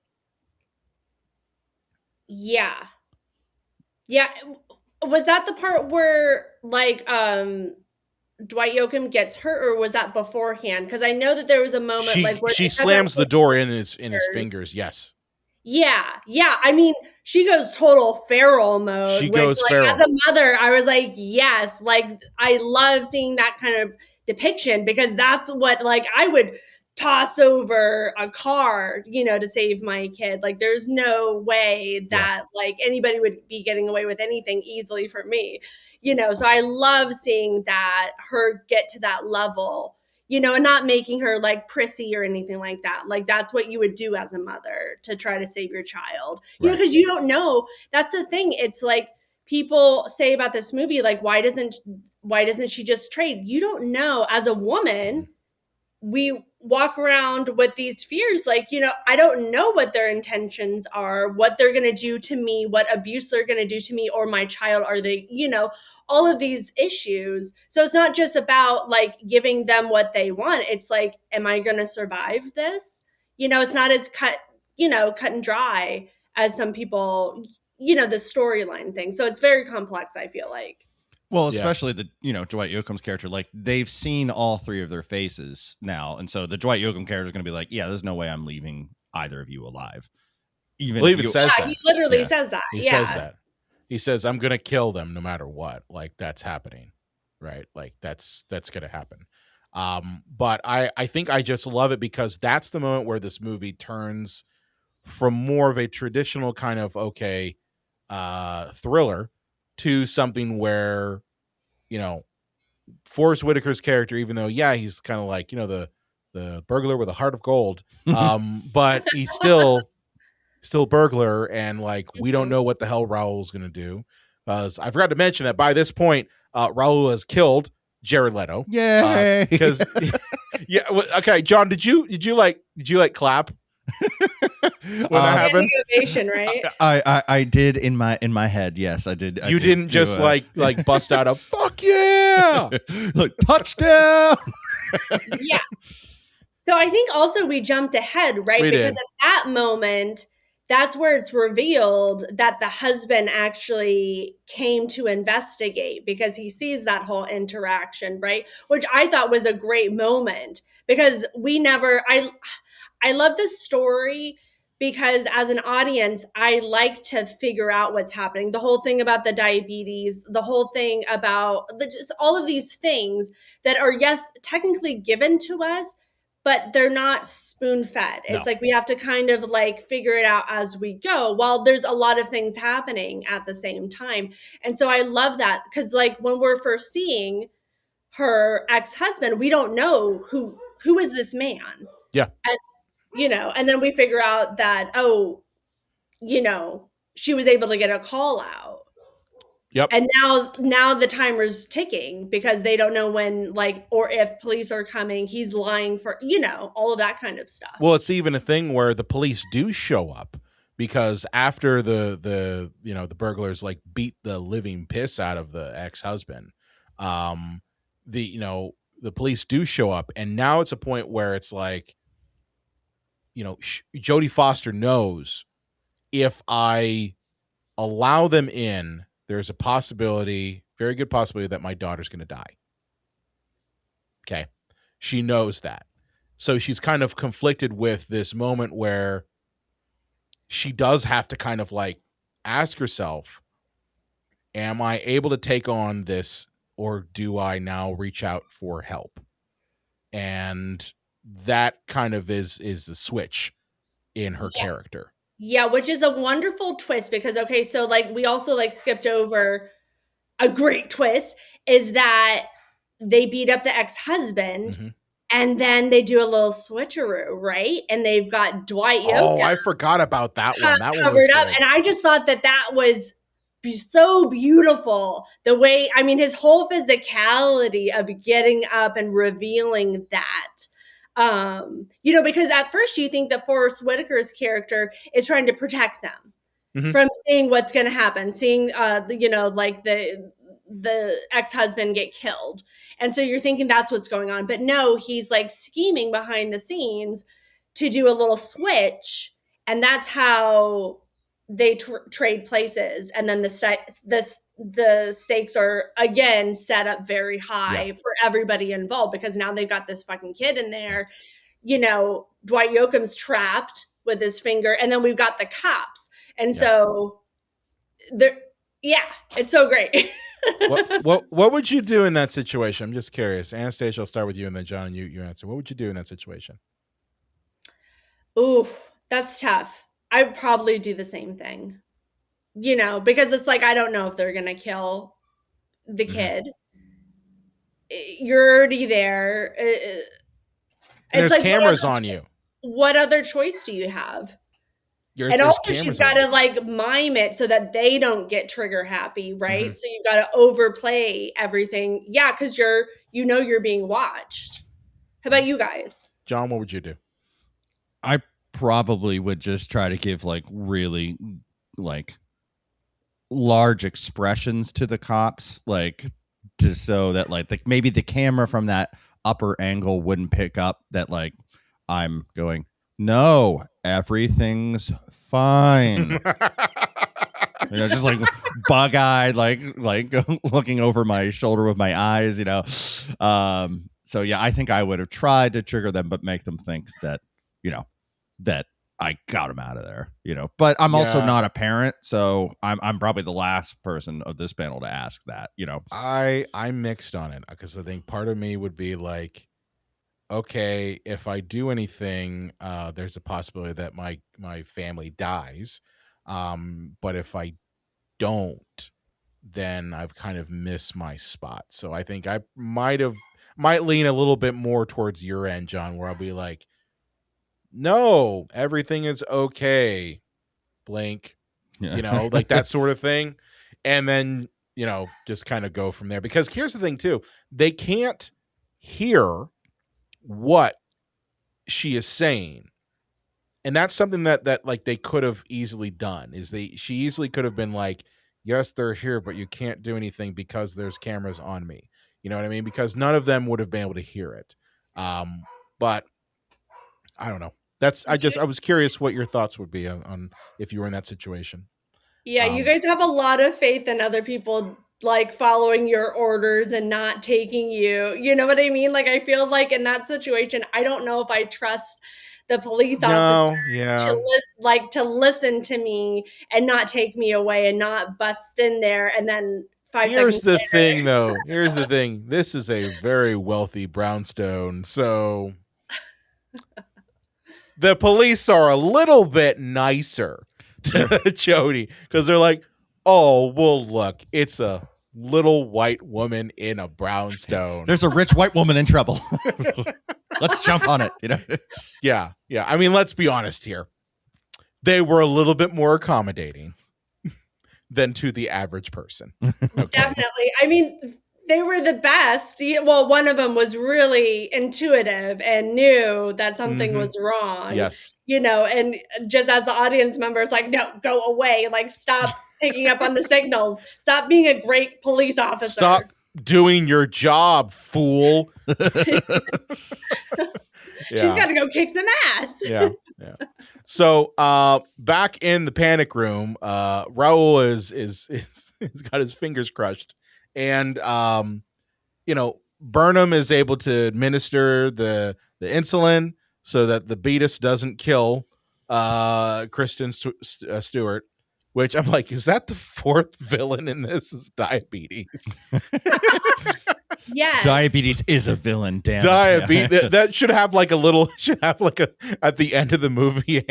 Yeah. Was that the part where like Dwight Yoakam gets hurt, or was that beforehand? Because I know that there was a moment like where she slams the door in his fingers. Yes. Yeah. I mean, she goes total feral mode. She goes feral. As a mother, I was like, yes, like I love seeing that kind of depiction, because that's what, like, I would toss over a car, you know, to save my kid. Like, there's no way that like anybody would be getting away with anything easily for me, you know. So I love seeing that, her get to that level, you know, and not making her like prissy or anything like that. Like, that's what you would do as a mother to try to save your child, you know, because you don't know. That's the thing. It's like people say about this movie, like, why doesn't she just trade? You don't know. As a woman, we walk around with these fears, like, you know, I don't know what their intentions are, what they're going to do to me, what abuse they're going to do to me or my child. Are they, you know, all of these issues. So it's not just about like giving them what they want. It's like, am I going to survive this? You know, it's not as cut and dry as some people, you know, the storyline thing. So it's very complex, I feel like. Well, especially the, you know, Dwight Yoakam's character, like they've seen all three of their faces now. And so the Dwight Yoakam character is going to be like, yeah, there's no way I'm leaving either of you alive. Even says that. He literally says that. He says that. He says, I'm going to kill them no matter what. Like, that's happening, right? Like, that's going to happen. But I think I just love it because that's the moment where this movie turns from more of a traditional kind of, thriller to something where, you know, Forrest Whitaker's character, even though, he's kind of like, you know, the burglar with a heart of gold, but he's still burglar, and like we don't know what the hell Raul's going to do. I forgot to mention that by this point, Raul has killed Jared Leto. Yay! Because okay, John, did you like clap? When that happened, innovation, right? I did in my head. Yes, I did. You didn't just like bust out a fuck yeah, like touchdown. Yeah. So I think also we jumped ahead, right? Because at that moment, that's where it's revealed that the husband actually came to investigate because he sees that whole interaction, right? Which I thought was a great moment because I love this story because as an audience, I like to figure out what's happening. The whole thing about the diabetes, the whole thing about just all of these things that are, yes, technically given to us, but they're not spoon-fed. It's like we have to kind of like figure it out as we go while there's a lot of things happening at the same time. And so I love that because like when we're first seeing her ex-husband, we don't know who is this man. Yeah. And, you know, and then we figure out that, oh, you know, she was able to get a call out. Yep. And now the timer's ticking because they don't know when, like, or if police are coming. He's lying for, you know, all of that kind of stuff. Well, it's even a thing where the police do show up because after the burglars like beat the living piss out of the ex-husband, the police do show up, and now it's a point where it's like, Jodie Foster knows if I allow them in, there's a possibility, very good possibility, that my daughter's going to die. Okay. She knows that. So she's kind of conflicted with this moment where she does have to kind of like ask herself, am I able to take on this, or do I now reach out for help? And that kind of is the switch in her character. Yeah, which is a wonderful twist because, okay, so like we also like skipped over a great twist is that they beat up the ex-husband and then they do a little switcheroo, right? And they've got Dwight Yoakam. Oh, I forgot about that one. That one was covered up. good. And I just thought that was so beautiful. The way, I mean, his whole physicality of getting up and revealing that. Because at first you think that Forrest Whitaker's character is trying to protect them from seeing what's going to happen, seeing, like the ex-husband get killed. And so you're thinking that's what's going on. But no, he's like scheming behind the scenes to do a little switch. And that's how they trade places. And then the stakes are again set up very high for everybody involved, because now they've got this fucking kid in there. Dwight Yoakam's trapped with his finger, and then we've got the cops. And so it's so great. What would you do in that situation? I'm just curious. Anastasia, I'll start with you, and then John, you answer. What would you do in that situation? Ooh, that's tough. I would probably do the same thing, because it's like, I don't know if they're going to kill the kid. You're already there. There's like, cameras on you. What other choice do you have? And also she's got to like mime it so that they don't get trigger happy, right? So you've got to overplay everything. Yeah, because you're being watched. How about you guys? John, what would you do? I probably would just try to give like really like large expressions to the cops, like so that like maybe the camera from that upper angle wouldn't pick up that like I'm going, no, everything's fine. Just like bug-eyed, like looking over my shoulder with my eyes, So yeah, I think I would have tried to trigger them, but make them think that, that I got them out of there, But I'm also not a parent, so I'm probably the last person of this panel to ask that, I'm mixed on it, because I think part of me would be like, okay, if I do anything, there's a possibility that my family dies. But if I don't, then I've kind of missed my spot. So I think I might lean a little bit more towards your end, John, where I'll be like, no, everything is okay. Blink, like that sort of thing. And then, just kind of go from there. Because here's the thing too, they can't hear what she is saying, and that's something that like they could have easily done. She easily could have been like, yes, they're here, but you can't do anything because there's cameras on me. You know what I mean? Because none of them would have been able to hear it. But I don't know. I was curious what your thoughts would be on if you were in that situation. Yeah, you guys have a lot of faith in other people like following your orders and not taking you know what I mean? Like, I feel like in that situation, I don't know if I trust the police officer to listen to me and not take me away and not bust in there and then 5 seconds Here's the later. thing though. Here's the thing. This is a very wealthy brownstone, so the police are a little bit nicer to Jodie, because they're like, oh, well, look, it's a little white woman in a brownstone. There's a rich white woman in trouble. Let's jump on it, Yeah. I mean, let's be honest here. They were a little bit more accommodating than to the average person. Okay. Definitely. I mean, they were the best. Well, one of them was really intuitive and knew that something was wrong. Yes. And just as the audience member, it's like, no, go away. Like, stop picking up on the signals. Stop being a great police officer. Stop doing your job, fool. She's got to go kick some ass. Yeah. So back in the panic room, Raul is got his fingers crushed, and Burnham is able to administer the insulin so that the beatus doesn't kill Kristen Stewart. Which I'm like, is that the fourth villain in this? Is diabetes? Yes. Diabetes is a villain, damn. Diabetes that should have like a at the end of the movie,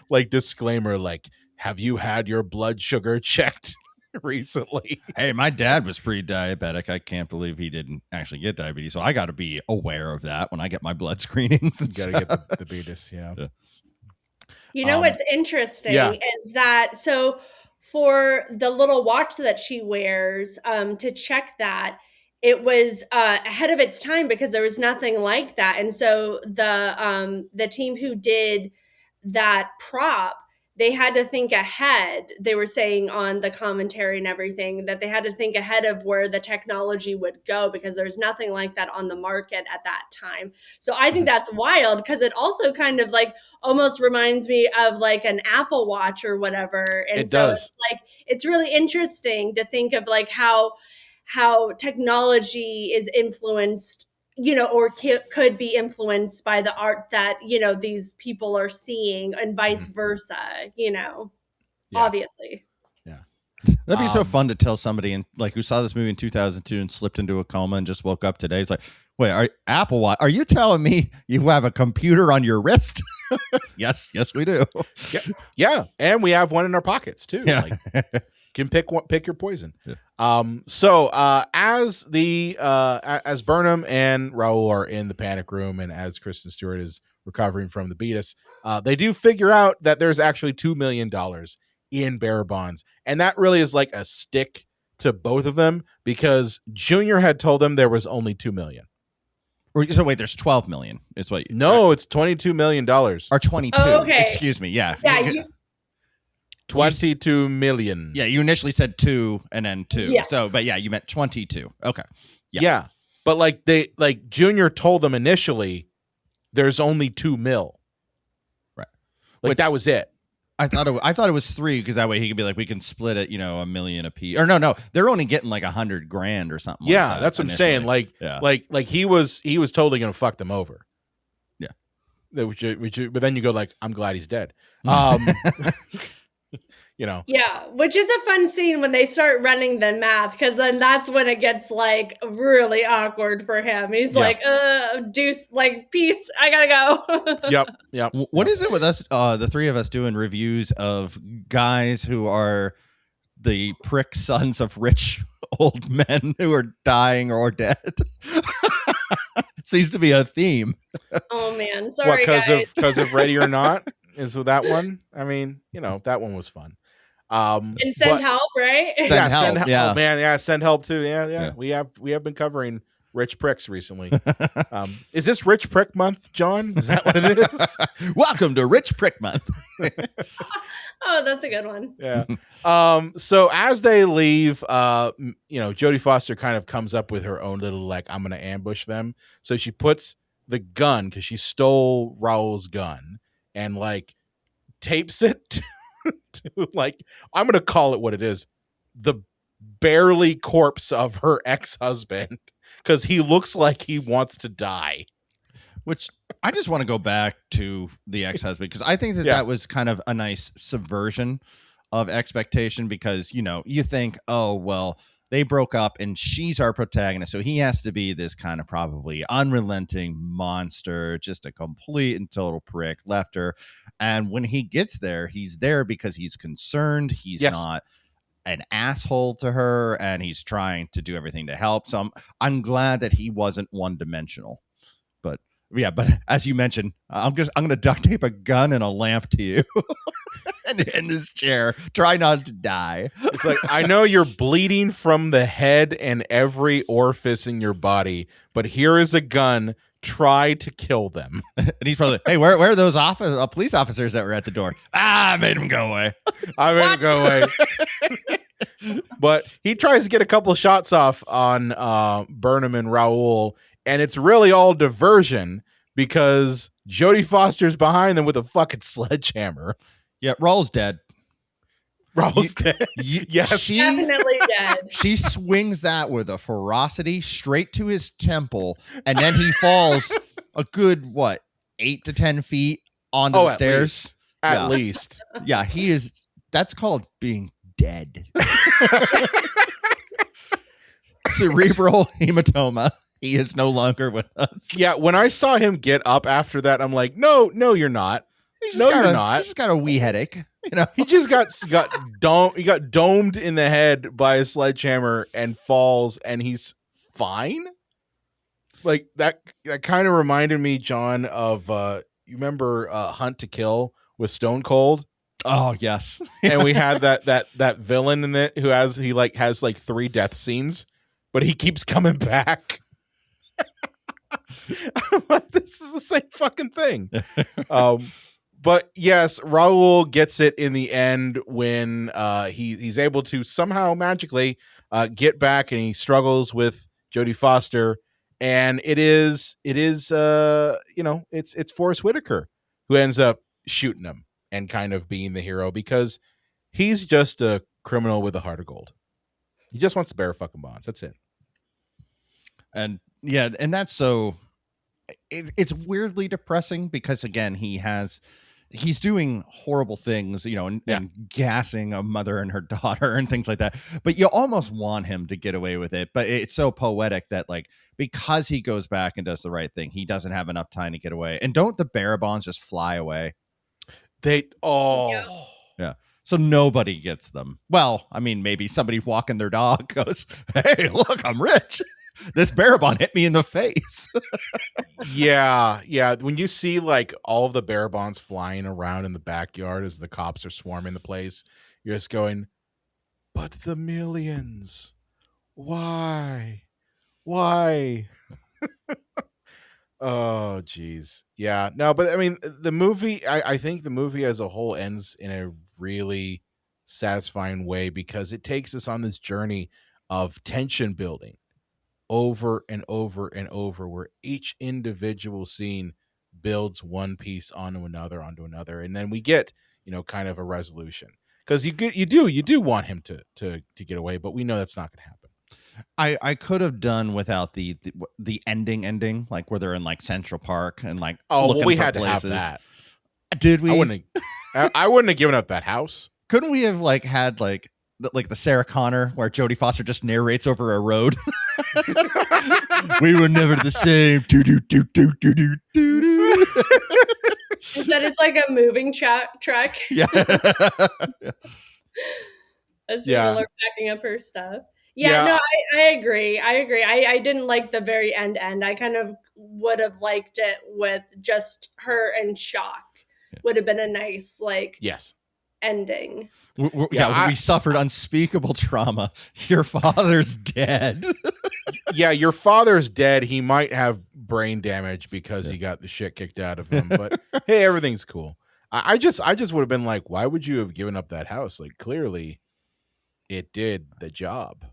like disclaimer, like, have you had your blood sugar checked recently? Hey, my dad was pre-diabetic. I can't believe he didn't actually get diabetes. So I got to be aware of that when I get my blood screenings. You got to get the beatus, yeah. What's interesting is that, so for the little watch that she wears, to check that, it was ahead of its time because there was nothing like that. And so the team who did that prop, they had to think ahead. They were saying on the commentary and everything that they had to think ahead of where the technology would go because there's nothing like that on the market at that time. So I think that's wild because it also kind of like almost reminds me of like an Apple Watch or whatever. And it does. It's like, it's really interesting to think of like how technology is influenced, or could be influenced by the art that, these people are seeing and vice versa, obviously. Yeah. That'd be so fun to tell somebody who saw this movie in 2002 and slipped into a coma and just woke up today. It's like, wait, Apple Watch, are you telling me you have a computer on your wrist? Yes, we do. Yeah. And we have one in our pockets too. Yeah. Can pick your poison. Yeah. So as Burnham and Raul are in the panic room, and as Kristen Stewart is recovering from the beatus, they do figure out that there's actually $2 million in bearer bonds, and that really is like a stick to both of them because Junior had told them there was only $2 million. So wait, there's 12 million. Is what? No, it's $22 million or 22. Oh, okay. Excuse me. Yeah. 22 million. Yeah, you initially said 2 and then 2. Yeah. So, but yeah, you meant 22. Okay. Yeah. But like Junior told them initially there's only 2 mil. Right. That was it. I thought it was 3 because that way he could be like, we can split it, $1 million a piece. Or no, they're only getting like $100,000 or something. Yeah, like that that's what initially. I'm saying. Like he was totally gonna fuck them over. Yeah. But then you go like, I'm glad he's dead. Yeah, which is a fun scene when they start running the math, because then that's when it gets like really awkward for him. He's like, deuce, like, peace, I gotta go. Yep. What is it with us, the three of us doing reviews of guys who are the prick sons of rich old men who are dying or dead? Seems to be a theme. Oh man, sorry guys. Because of Ready or Not? Is that one? I mean, that one was fun. And Send Help, right? Send Help, yeah. Oh man, yeah, Send Help too. Yeah. We have been covering rich pricks recently. Is this Rich Prick Month, John? Is that what it is? Welcome to Rich Prick Month. Oh, that's a good one. Yeah. So as they leave, Jodie Foster kind of comes up with her own little like, I'm gonna ambush them. So she puts the gun, because she stole Raul's gun, and like tapes it to like, I'm gonna call it what it is, the barely corpse of her ex-husband, because he looks like he wants to die. Which I just want to go back to the ex-husband, because I think that was kind of a nice subversion of expectation, because you think, oh well, they broke up and she's our protagonist, so he has to be this kind of probably unrelenting monster, just a complete and total prick, left her. And when he gets there, he's there because he's concerned. He's not an asshole to her, and he's trying to do everything to help. So I'm glad that he wasn't one-dimensional. But Yeah, but as you mentioned, I'm going to duct tape a gun and a lamp to you and in this chair. Try not to die. It's like, I know you're bleeding from the head and every orifice in your body, but here is a gun. Try to kill them. And he's probably like, hey, where are those police officers that were at the door? I made them go away. I made them go away. But he tries to get a couple of shots off on Burnham and Raul, and it's really all diversion because Jodie Foster's behind them with a fucking sledgehammer. Yeah, Raul's dead. Raul's dead. Yes. Definitely dead. She swings that with a ferocity straight to his temple, and then he falls a good, 8 to 10 feet onto the stairs? At least. Yeah, that's called being dead. Cerebral hematoma. He is no longer with us. Yeah, when I saw him get up after that, I'm like, no, you're not. No, you're not. He just got a wee headache. He just got domed in the head by a sledgehammer and falls, and he's fine. Like that kind of reminded me, John, of you remember Hunt to Kill with Stone Cold? Oh yes. And we had that villain in it who has 3 death scenes, but he keeps coming back. I'm like, this is the same fucking thing. But yes, Raul gets it in the end when he's able to somehow magically get back, and he struggles with Jodie Foster, and it's Forrest Whitaker who ends up shooting him and kind of being the hero because he's just a criminal with a heart of gold. He just wants to bear fucking bonds. That's it. And yeah, and that's so it's weirdly depressing because again, he's doing horrible things, and gassing a mother and her daughter and things like that. But you almost want him to get away with it. But it's so poetic that because he goes back and does the right thing, he doesn't have enough time to get away. And don't the Barabons just fly away? Yeah. So nobody gets them. Well, I mean, maybe somebody walking their dog goes, hey, look, I'm rich. This Barabon hit me in the face. Yeah. When you see all of the Barabons flying around in the backyard as the cops are swarming the place, you're just going, but the millions, why? Oh, geez. Yeah. No, but I mean, the movie, I think the movie as a whole ends in a really satisfying way because it takes us on this journey of tension building over and over and over, where each individual scene builds one piece onto another, and then we get kind of a resolution because you do want him to get away, but we know that's not going to happen. I could have done without the ending, like where they're in Central Park and we had to have that. Did we? I wouldn't have given up that house. Couldn't we have had the Sarah Connor where Jodie Foster just narrates over a road? We were never the same. Instead, it's like a moving truck. Yeah. As people are packing up her stuff. Yeah, no, I agree. I didn't like the very end. I kind of would have liked it with just her in shock. Would have been a nice ending. We suffered unspeakable trauma. Your father's dead. Yeah, your father's dead. He might have brain damage because he got the shit kicked out of him. But hey, everything's cool. I just would have been like, why would you have given up that house? Clearly, it did the job.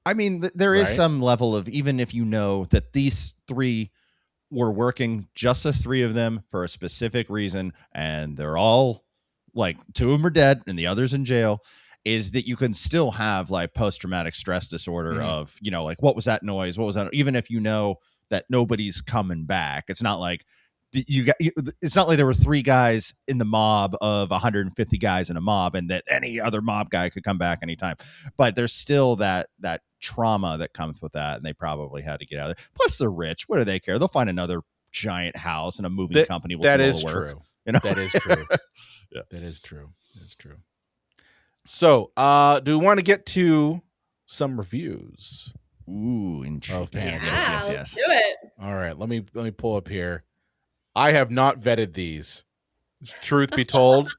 I mean, there is some level of, even if you know that these 3 were working, just the 3 of them for a specific reason, and they're all 2 of them are dead and the other's in jail, is that you can still have post-traumatic stress disorder of, what was that noise? What was that? Even if you know that nobody's coming back, it's not like it's not like there were 3 guys in the mob of 150 guys in a mob and that any other mob guy could come back anytime. But there's still that trauma that comes with that, and they probably had to get out of there. Plus, they're rich. What do they care? They'll find another giant house and a moving company will do all the work. True. That is true. Yeah. That is true. So, do we want to get to some reviews? Ooh, intriguing. Let's do it. All right, let me pull up here. I have not vetted these. Truth be told,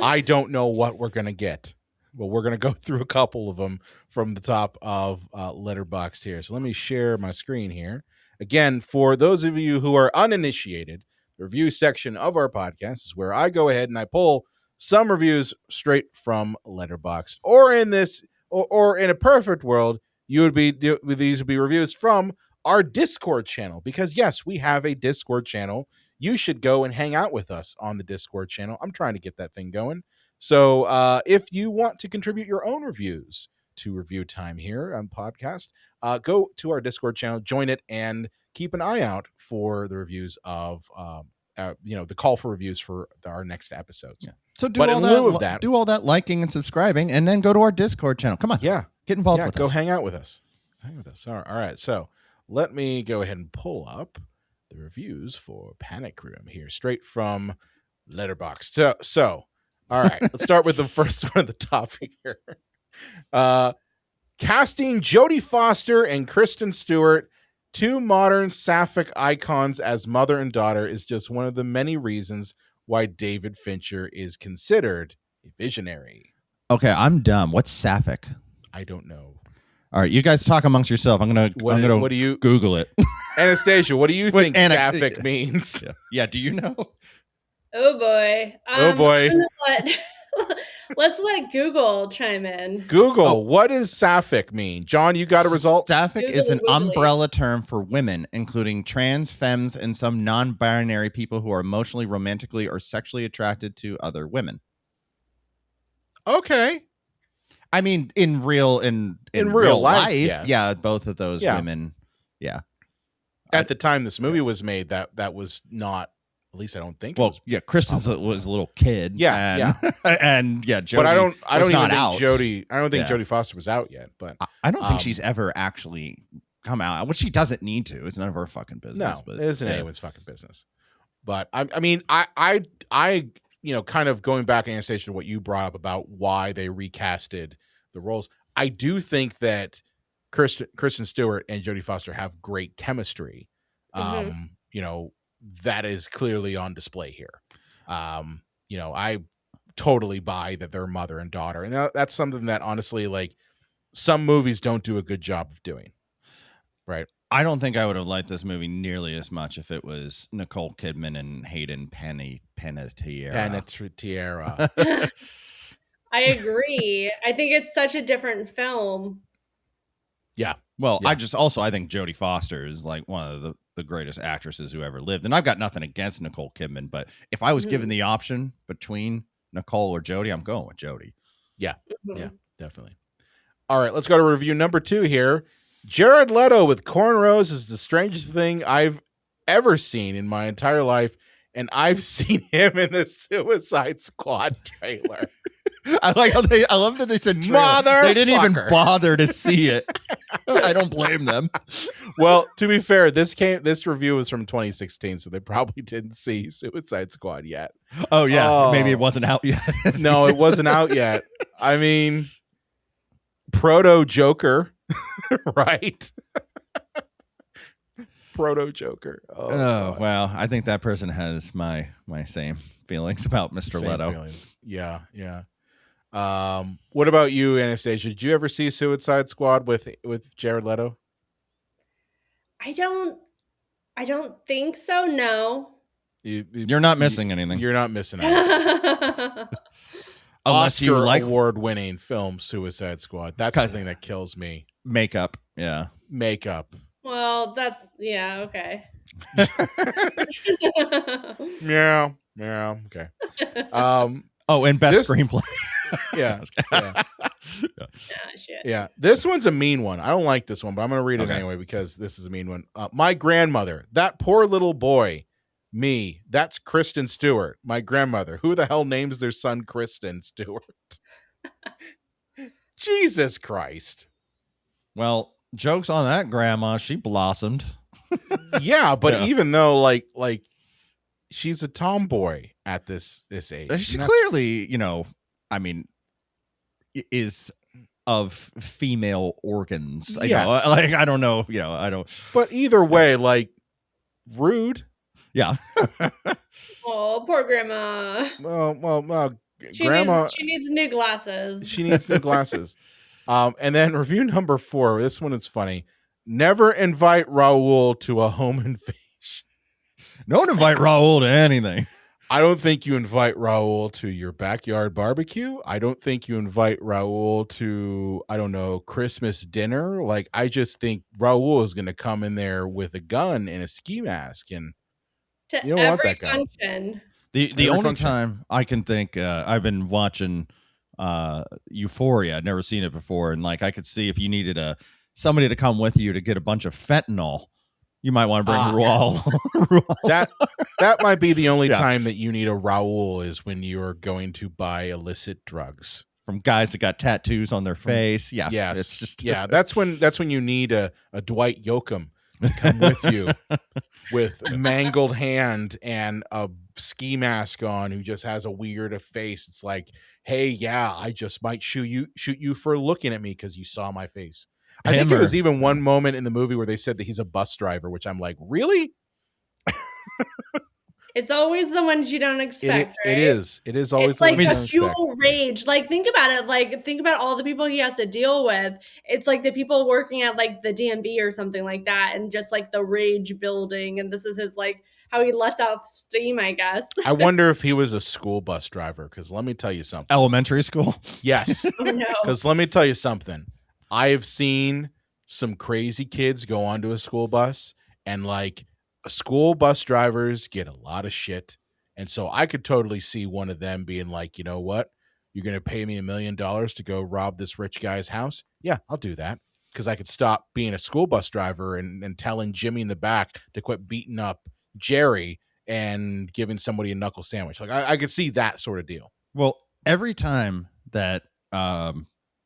I don't know what we're going to get. Well, we're going to go through a couple of them from the top of Letterboxd here. So let me share my screen here. Again, for those of you who are uninitiated, the review section of our podcast is where I go ahead and I pull some reviews straight from Letterboxd. Or in this, or in a perfect world, these would be reviews from our Discord channel. Because yes, we have a Discord channel. You should go and hang out with us on the Discord channel. I'm trying to get that thing going. So if you want to contribute your own reviews to Review Time here on podcast, go to our Discord channel, join it, and keep an eye out for the reviews of, the call for reviews for our next episodes. Yeah. So do all that liking and subscribing, and then go to our Discord channel. Come on. Yeah. Get involved with us. Go hang out with us. All right. So let me go ahead and pull up the reviews for Panic Room here, straight from Letterboxd. So all right, let's start with the first one at the top here. Casting Jodie Foster and Kristen Stewart, two modern sapphic icons as mother and daughter, is just one of the many reasons why David Fincher is considered a visionary. Okay, I'm dumb. What's sapphic? I don't know. All right, you guys talk amongst yourself. I'm gonna what do you Google it? Anastasia, what do you think sapphic means? Yeah, do you know? Oh boy. Let's let Google chime in. Google, what does sapphic mean? John, you got a result? Sapphic is an umbrella term for women, including trans, femmes, and some non-binary people who are emotionally, romantically, or sexually attracted to other women. Okay. I mean, in real life, yes. Yeah, both of those women. Yeah. At the time this movie was made, that was not. At least I don't think. Well, Kristen was a little kid. Yeah, and Jodie. But I don't even think out. Jodie. I don't think Jodie Foster was out yet. But I don't think she's ever actually come out, which she doesn't need to. It's none of her fucking business. No, but it isn't anyone's fucking business. But I mean, I kind of going back, Anastasia, to what you brought up about why they recasted the roles. I do think that Kristen Stewart and Jodie Foster have great chemistry. That is clearly on display here. I totally buy that they're mother and daughter. And that's something that honestly, like, some movies don't do a good job of doing. Right. I don't think I would have liked this movie nearly as much if it was Nicole Kidman and Hayden Panettiere. I agree. I think it's such a different film. Yeah. Well, I think Jodie Foster is like one of the greatest actresses who ever lived. And I've got nothing against Nicole Kidman, but if I was given the option between Nicole or Jodie, I'm going with Jodie. Yeah. Yeah, definitely. All right, let's go to review number 2 here. Jared Leto with cornrows is the strangest thing I've ever seen in my entire life. And I've seen him in the Suicide Squad trailer. I love that they said trailer. They didn't even bother to see it. I don't blame them. Well, to be fair, this review was from 2016, so they probably didn't see Suicide Squad yet. Oh yeah, maybe it wasn't out yet. No, it wasn't out yet. I mean, proto Joker, right? Proto Joker. Oh wow, I think that person has my same feelings about Mr. Leto. Feelings. Yeah. What about you, Anastasia? Did you ever see Suicide Squad with Jared Leto? I don't think so. No. You're not missing anything. You're not missing anything. Oscar award-winning film Suicide Squad. That's the thing that kills me. Makeup. Yeah. Makeup. Well, okay. Yeah. Okay. And best screenplay. Yeah. Shit. Yeah. This one's a mean one. I don't like this one, but I'm going to read it anyway because this is a mean one. My grandmother, that poor little boy, me, that's Kristen Stewart, my grandmother. Who the hell names their son Kristen Stewart? Jesus Christ. Well, joke's on that grandma. She blossomed. Yeah, but even though like she's a tomboy at this age. She's clearly, is of female organs. Yes. I don't know. I don't. But either way, like, rude. Yeah. Oh, poor grandma. Well, She grandma. Needs, she needs new glasses. She needs new glasses. And then review number 4. This one is funny. Never invite Raul to a home invasion. Don't invite Raul to anything. I don't think you invite Raul to your backyard barbecue. I don't think you invite Raul to, I don't know, Christmas dinner. Like, I just think Raul is going to come in there with a gun and a ski mask, and to you don't want that guy. function. The only time I can think, I've been watching Euphoria. I'd never seen it before, and like I could see if you needed somebody to come with you to get a bunch of fentanyl, you might want to bring Raul. That might be the only time that you need a Raul is when you're going to buy illicit drugs from guys that got tattoos on their face. Yeah, yes, it's just that's when you need a Dwight Yoakam to come with you with mangled hand and a ski mask on, who just has a weird face. It's like, hey, yeah, I just might shoot you for looking at me because you saw my face. I think there was even one moment in the movie where they said that he's a bus driver, which I'm like, really? It's always the ones you don't expect. It is. It is always it's like a pure rage. Like, think about it. Like, think about all the people he has to deal with. It's like the people working at like the DMV or something like that, and just like the rage building. And this is his like how he lets out steam, I guess. I wonder if he was a school bus driver, because let me tell you something. Elementary school? Yes. Oh, no. Because let me tell you something. I have seen some crazy kids go onto a school bus, and like school bus drivers get a lot of shit. And so I could totally see one of them being like, you know what? You're going to pay me $1 million to go rob this rich guy's house? Yeah, I'll do that. Because I could stop being a school bus driver and telling Jimmy in the back to quit beating up Jerry and giving somebody a knuckle sandwich. Like I could see that sort of deal. Well, every time that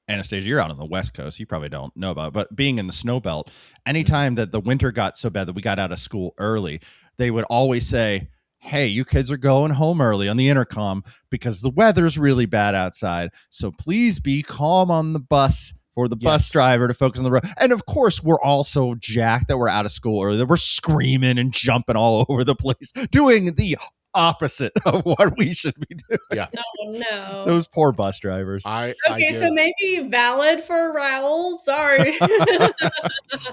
Anastasia, you're out on the West Coast, you probably don't know about it, but being in the snow belt, anytime that the winter got so bad that we got out of school early, they would always say, hey, you kids are going home early on the intercom because the weather's really bad outside. So please be calm on the bus for the bus driver to focus on the road. And of course, we're all so jacked that we're out of school early that we're screaming and jumping all over the place, doing the opposite of what we should be doing. Yeah. Oh, no. Those poor bus drivers. So maybe valid for Raul. Sorry.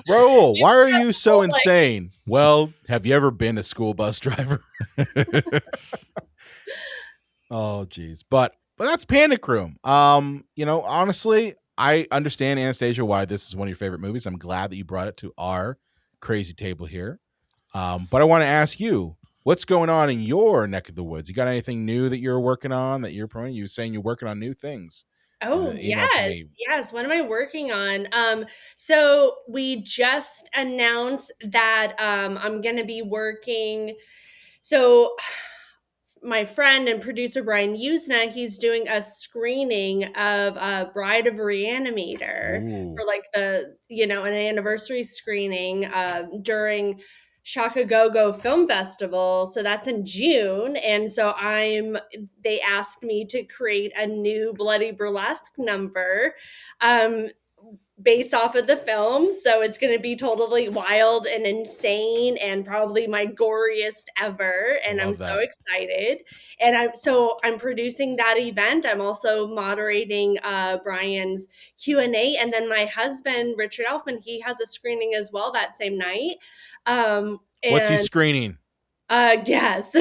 Raul, why are you so insane? Well, have you ever been a school bus driver? Oh, geez. But that's Panic Room. Honestly, I understand, Anastasia, why this is one of your favorite movies. I'm glad that you brought it to our crazy table here. But I want to ask you, what's going on in your neck of the woods? You got anything new that you're working on that you're promoting? You were saying you're working on new things. Oh, yes. What am I working on? So we just announced that I'm going to be working. So my friend and producer Brian Usna, he's doing a screening of Bride of Reanimator for like an anniversary screening during Shakagogo Film Festival. So that's in June. And so they asked me to create a new Bloody Burlesque number based off of the film. So it's going to be totally wild and insane and probably my goriest ever. And I'm so excited. And I'm producing that event. I'm also moderating Brian's Q&A. And then my husband, Richard Elfman, he has a screening as well that same night. What's he screening? Yes.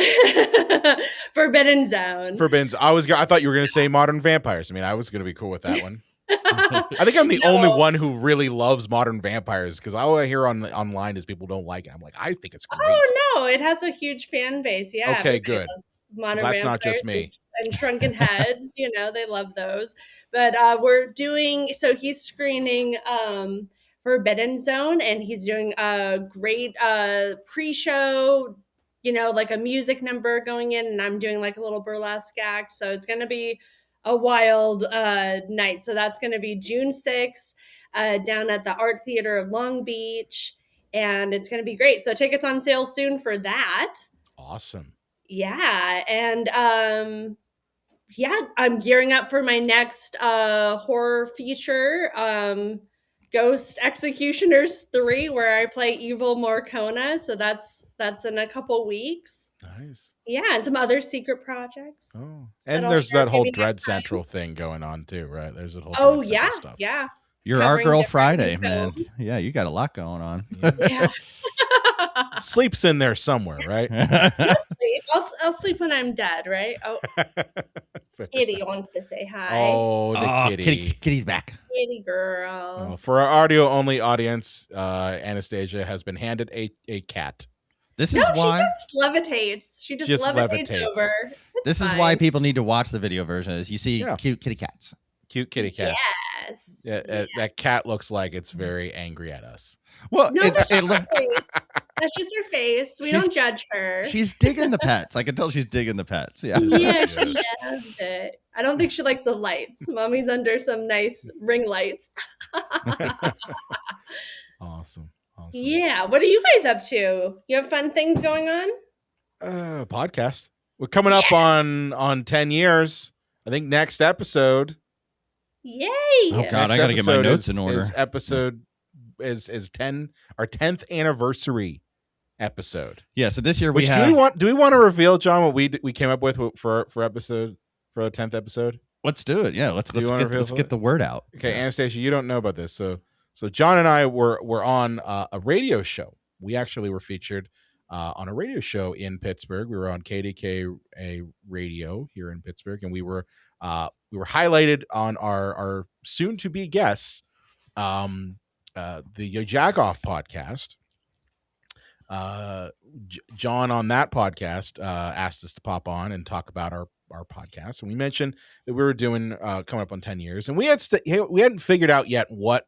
Forbidden Zone. I thought you were going to say Modern Vampires. I mean, I was going to be cool with that one. I think I'm the only one who really loves Modern Vampires, because all I hear online is people don't like it. I'm like, I think it's great. Oh, no, it has a huge fan base. Yeah. Okay, good. Modern That's Vampires not just me. And Shrunken Heads, they love those. But so he's screening Forbidden Zone, and he's doing a great pre-show, like a music number going in, and I'm doing like a little burlesque act. So it's going to be a wild night. So that's going to be June 6th down at the Art Theater of Long Beach, and it's going to be great. So tickets on sale soon for that. Awesome. Yeah. And I'm gearing up for my next horror feature. Ghost Executioners 3, where I play Evil Morcona. So that's in a couple weeks. Nice. Yeah, and some other secret projects. Oh, and there's that whole Dread Central thing going on too, right? There's a whole Dread Central stuff. Yeah. You're our girl Friday, man. Yeah, you got a lot going on. Yeah. Sleep's in there somewhere, right? I'll sleep when I'm dead, right? Oh, Kitty wants to say hi. Oh, the kitty. Kitty's back. Kitty girl. For our audio-only audience, Anastasia has been handed a cat. This is why she just levitates. She just levitates over. This is why people need to watch the video version. Is you see cute kitty cats. Cute kitty cats. Yes. Yeah, that cat looks like it's very angry at us. Well, no, that's just her face. We don't judge her. She's digging the pets. I can tell she's digging the pets. Yeah. Yeah, she loves it. I don't think she likes the lights. Mommy's under some nice ring lights. Awesome. Yeah. What are you guys up to? You have fun things going on? Podcast. We're coming up on 10 years. I think next episode. Yay! Oh God, I gotta get my notes in order. Is 10 our 10th anniversary episode. Yeah, so this year do we want to reveal, John, what we came up with for a 10th episode? Let's do it. Yeah, let's get the word out. Okay, Anastasia, you don't know about this. So John and I were on a radio show. We actually were featured on a radio show in Pittsburgh. We were on KDKA radio here in Pittsburgh, and we were highlighted on our soon to be guests, the Jagoff podcast. John on that podcast asked us to pop on and talk about our podcast, and we mentioned that we were doing coming up on 10 years, and we hadn't figured out yet what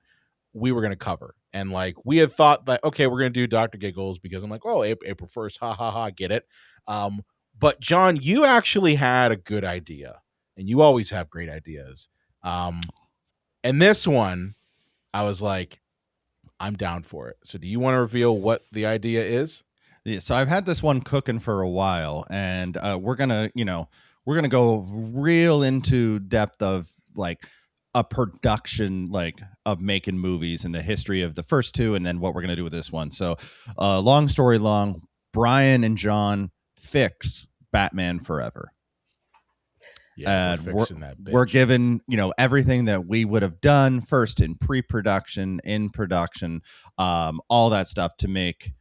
we were going to cover. And like we had thought that, okay, we're going to do Dr. Giggles because I'm like, oh, April 1st, ha ha ha, get it. But John, you actually had a good idea, and you always have great ideas. And this one, I was like, I'm down for it. So do you want to reveal what the idea is? Yeah, so I've had this one cooking for a while, and we're gonna go real into depth of like a production like of making movies and the history of the first two, and then what we're gonna do with this one. So long story long, Brian and John fix Batman Forever. Yeah, we're given everything that we would have done first in pre-production, in production, all that stuff to make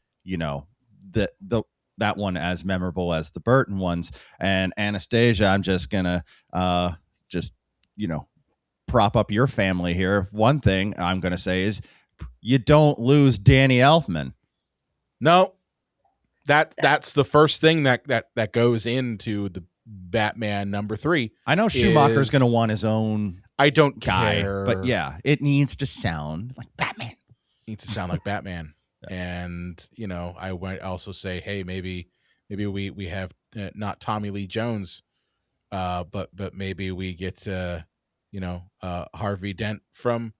that one as memorable as the Burton ones. And Anastasia, I'm just gonna prop up your family here. One thing I'm gonna say is you don't lose Danny Elfman. No, that's the first thing that goes into the Batman number 3. I know Schumacher's going to want his own. I don't care, but yeah, it needs to sound like Batman. It needs to sound like Batman. And I might also say, hey, maybe we have not Tommy Lee Jones, but maybe we get Harvey Dent from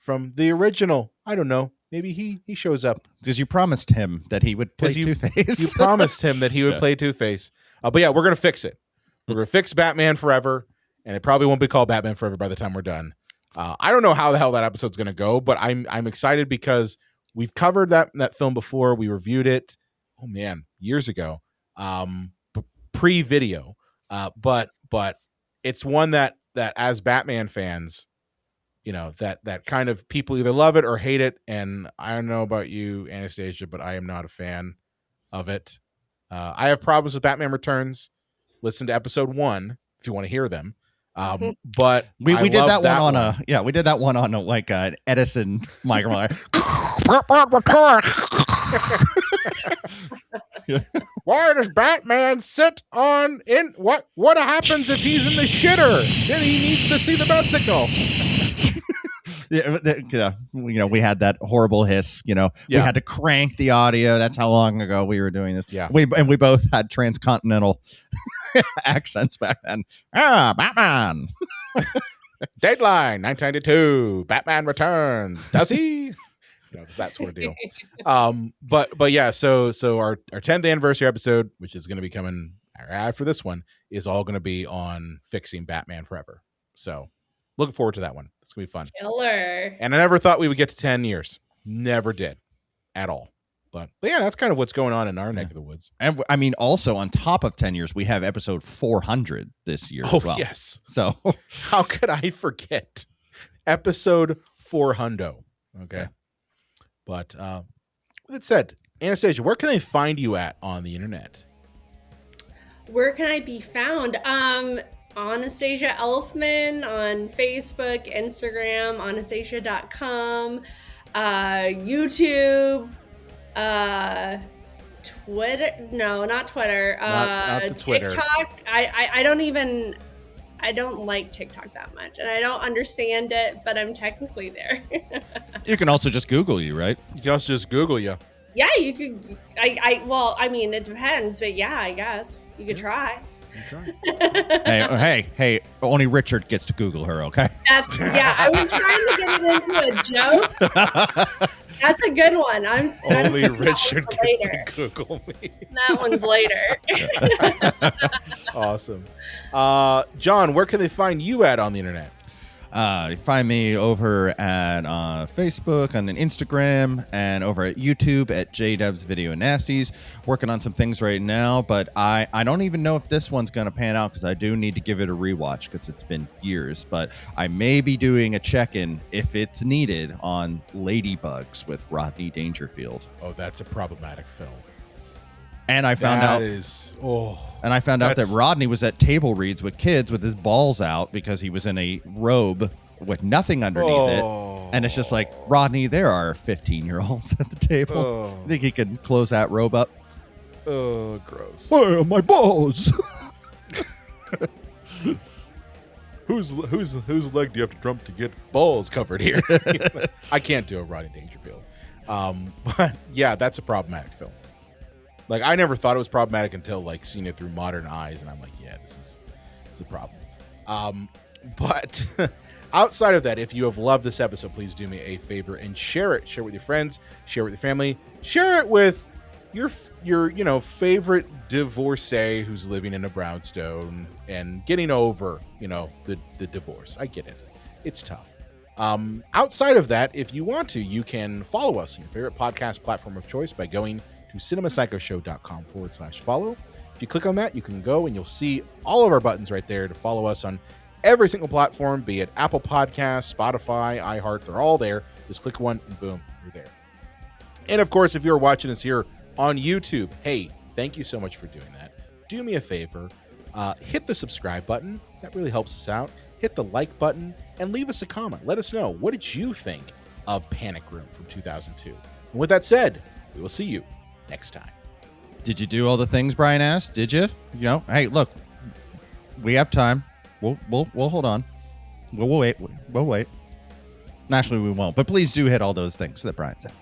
the original. I don't know. Maybe he shows up because you promised him that he would play Two-Face. You promised him that he would play Two-Face. But yeah, we're gonna fix it. We're gonna fix Batman Forever, and it probably won't be called Batman Forever by the time we're done. I don't know how the hell that episode's gonna go, but I'm excited because we've covered that film before. We reviewed it, years ago, pre-video. But it's one that as Batman fans, that kind of people either love it or hate it. And I don't know about you, Anastasia, but I am not a fan of it. I have problems with Batman Returns. Listen to episode 1 if you want to hear them. But we did that one on we did that one on like an Edison microphone. Why does Batman sit on in what happens if he's in the shitter? Then he needs to see the bicycle. We had that horrible hiss. We had to crank the audio. That's how long ago we were doing this. Yeah, we both had transcontinental accents back then. Batman. Deadline 1992. Batman returns. Does he? That sort of deal. But yeah. So our 10th anniversary episode, which is going to be coming right after this one, is all going to be on fixing Batman Forever. So looking forward to that one. It's going to be fun. Killer. And I never thought we would get to 10 years. Never did at all. But yeah, that's kind of what's going on in our neck of the woods. And I mean, also on top of 10 years, we have episode 400 this year as well. Yes. So how could I forget episode 400? Okay. Yeah. But with that said, Anastasia, where can they find you at on the internet? Where can I be found? Anastasia Elfman on Facebook, Instagram, anastasia.com, YouTube, Twitter. No, not Twitter. Not the Twitter. TikTok. I don't like TikTok that much, and I don't understand it, but I'm technically there. you can also just Google you, right? You can also just Google you. Yeah, you could. Well, I mean, it depends, but yeah, I guess you could try. Hey, only Richard gets to Google her, okay? I was trying to get it into a joke. That's a good one. Only Richard gets to Google me. That one's later. Awesome. John, where can they find you at on the internet? Find me over at Facebook and Instagram and over at YouTube at JDubs Video Nasties. Working on some things right now, but I don't even know if this one's going to pan out because I do need to give it a rewatch because it's been years. But I may be doing a check-in if it's needed on Ladybugs with Rodney Dangerfield. Oh, that's a problematic film. And I found out that Rodney was at table reads with kids with his balls out because he was in a robe with nothing underneath it. And it's just like, Rodney, there are 15-year-olds at the table. I think he could close that robe up. Oh, gross. Where are my balls? Whose leg do you have to jump to get balls covered here? I can't do a Rodney Dangerfield. But yeah, that's a problematic film. Like, I never thought it was problematic until, like, seeing it through modern eyes, and I'm like, yeah, this is a problem. But outside of that, if you have loved this episode, please do me a favor and share it. Share it with your friends. Share it with your family. Share it with your favorite divorcee who's living in a brownstone and getting over, the divorce. I get it. It's tough. Outside of that, if you want to, you can follow us on your favorite podcast platform of choice by going to cinemapsychoshow.com/follow. If you click on that, you can go and you'll see all of our buttons right there to follow us on every single platform, be it Apple Podcasts, Spotify, iHeart, they're all there. Just click one and boom, you're there. And of course, if you're watching us here on YouTube, hey, thank you so much for doing that. Do me a favor, hit the subscribe button. That really helps us out. Hit the like button and leave us a comment. Let us know, what did you think of Panic Room from 2002? And with that said, we will see you next time. Did you do all the things Brian asked? Did you? Hey, look, we have time. We'll hold on. We'll wait. Naturally, we won't. But please do hit all those things that Brian said.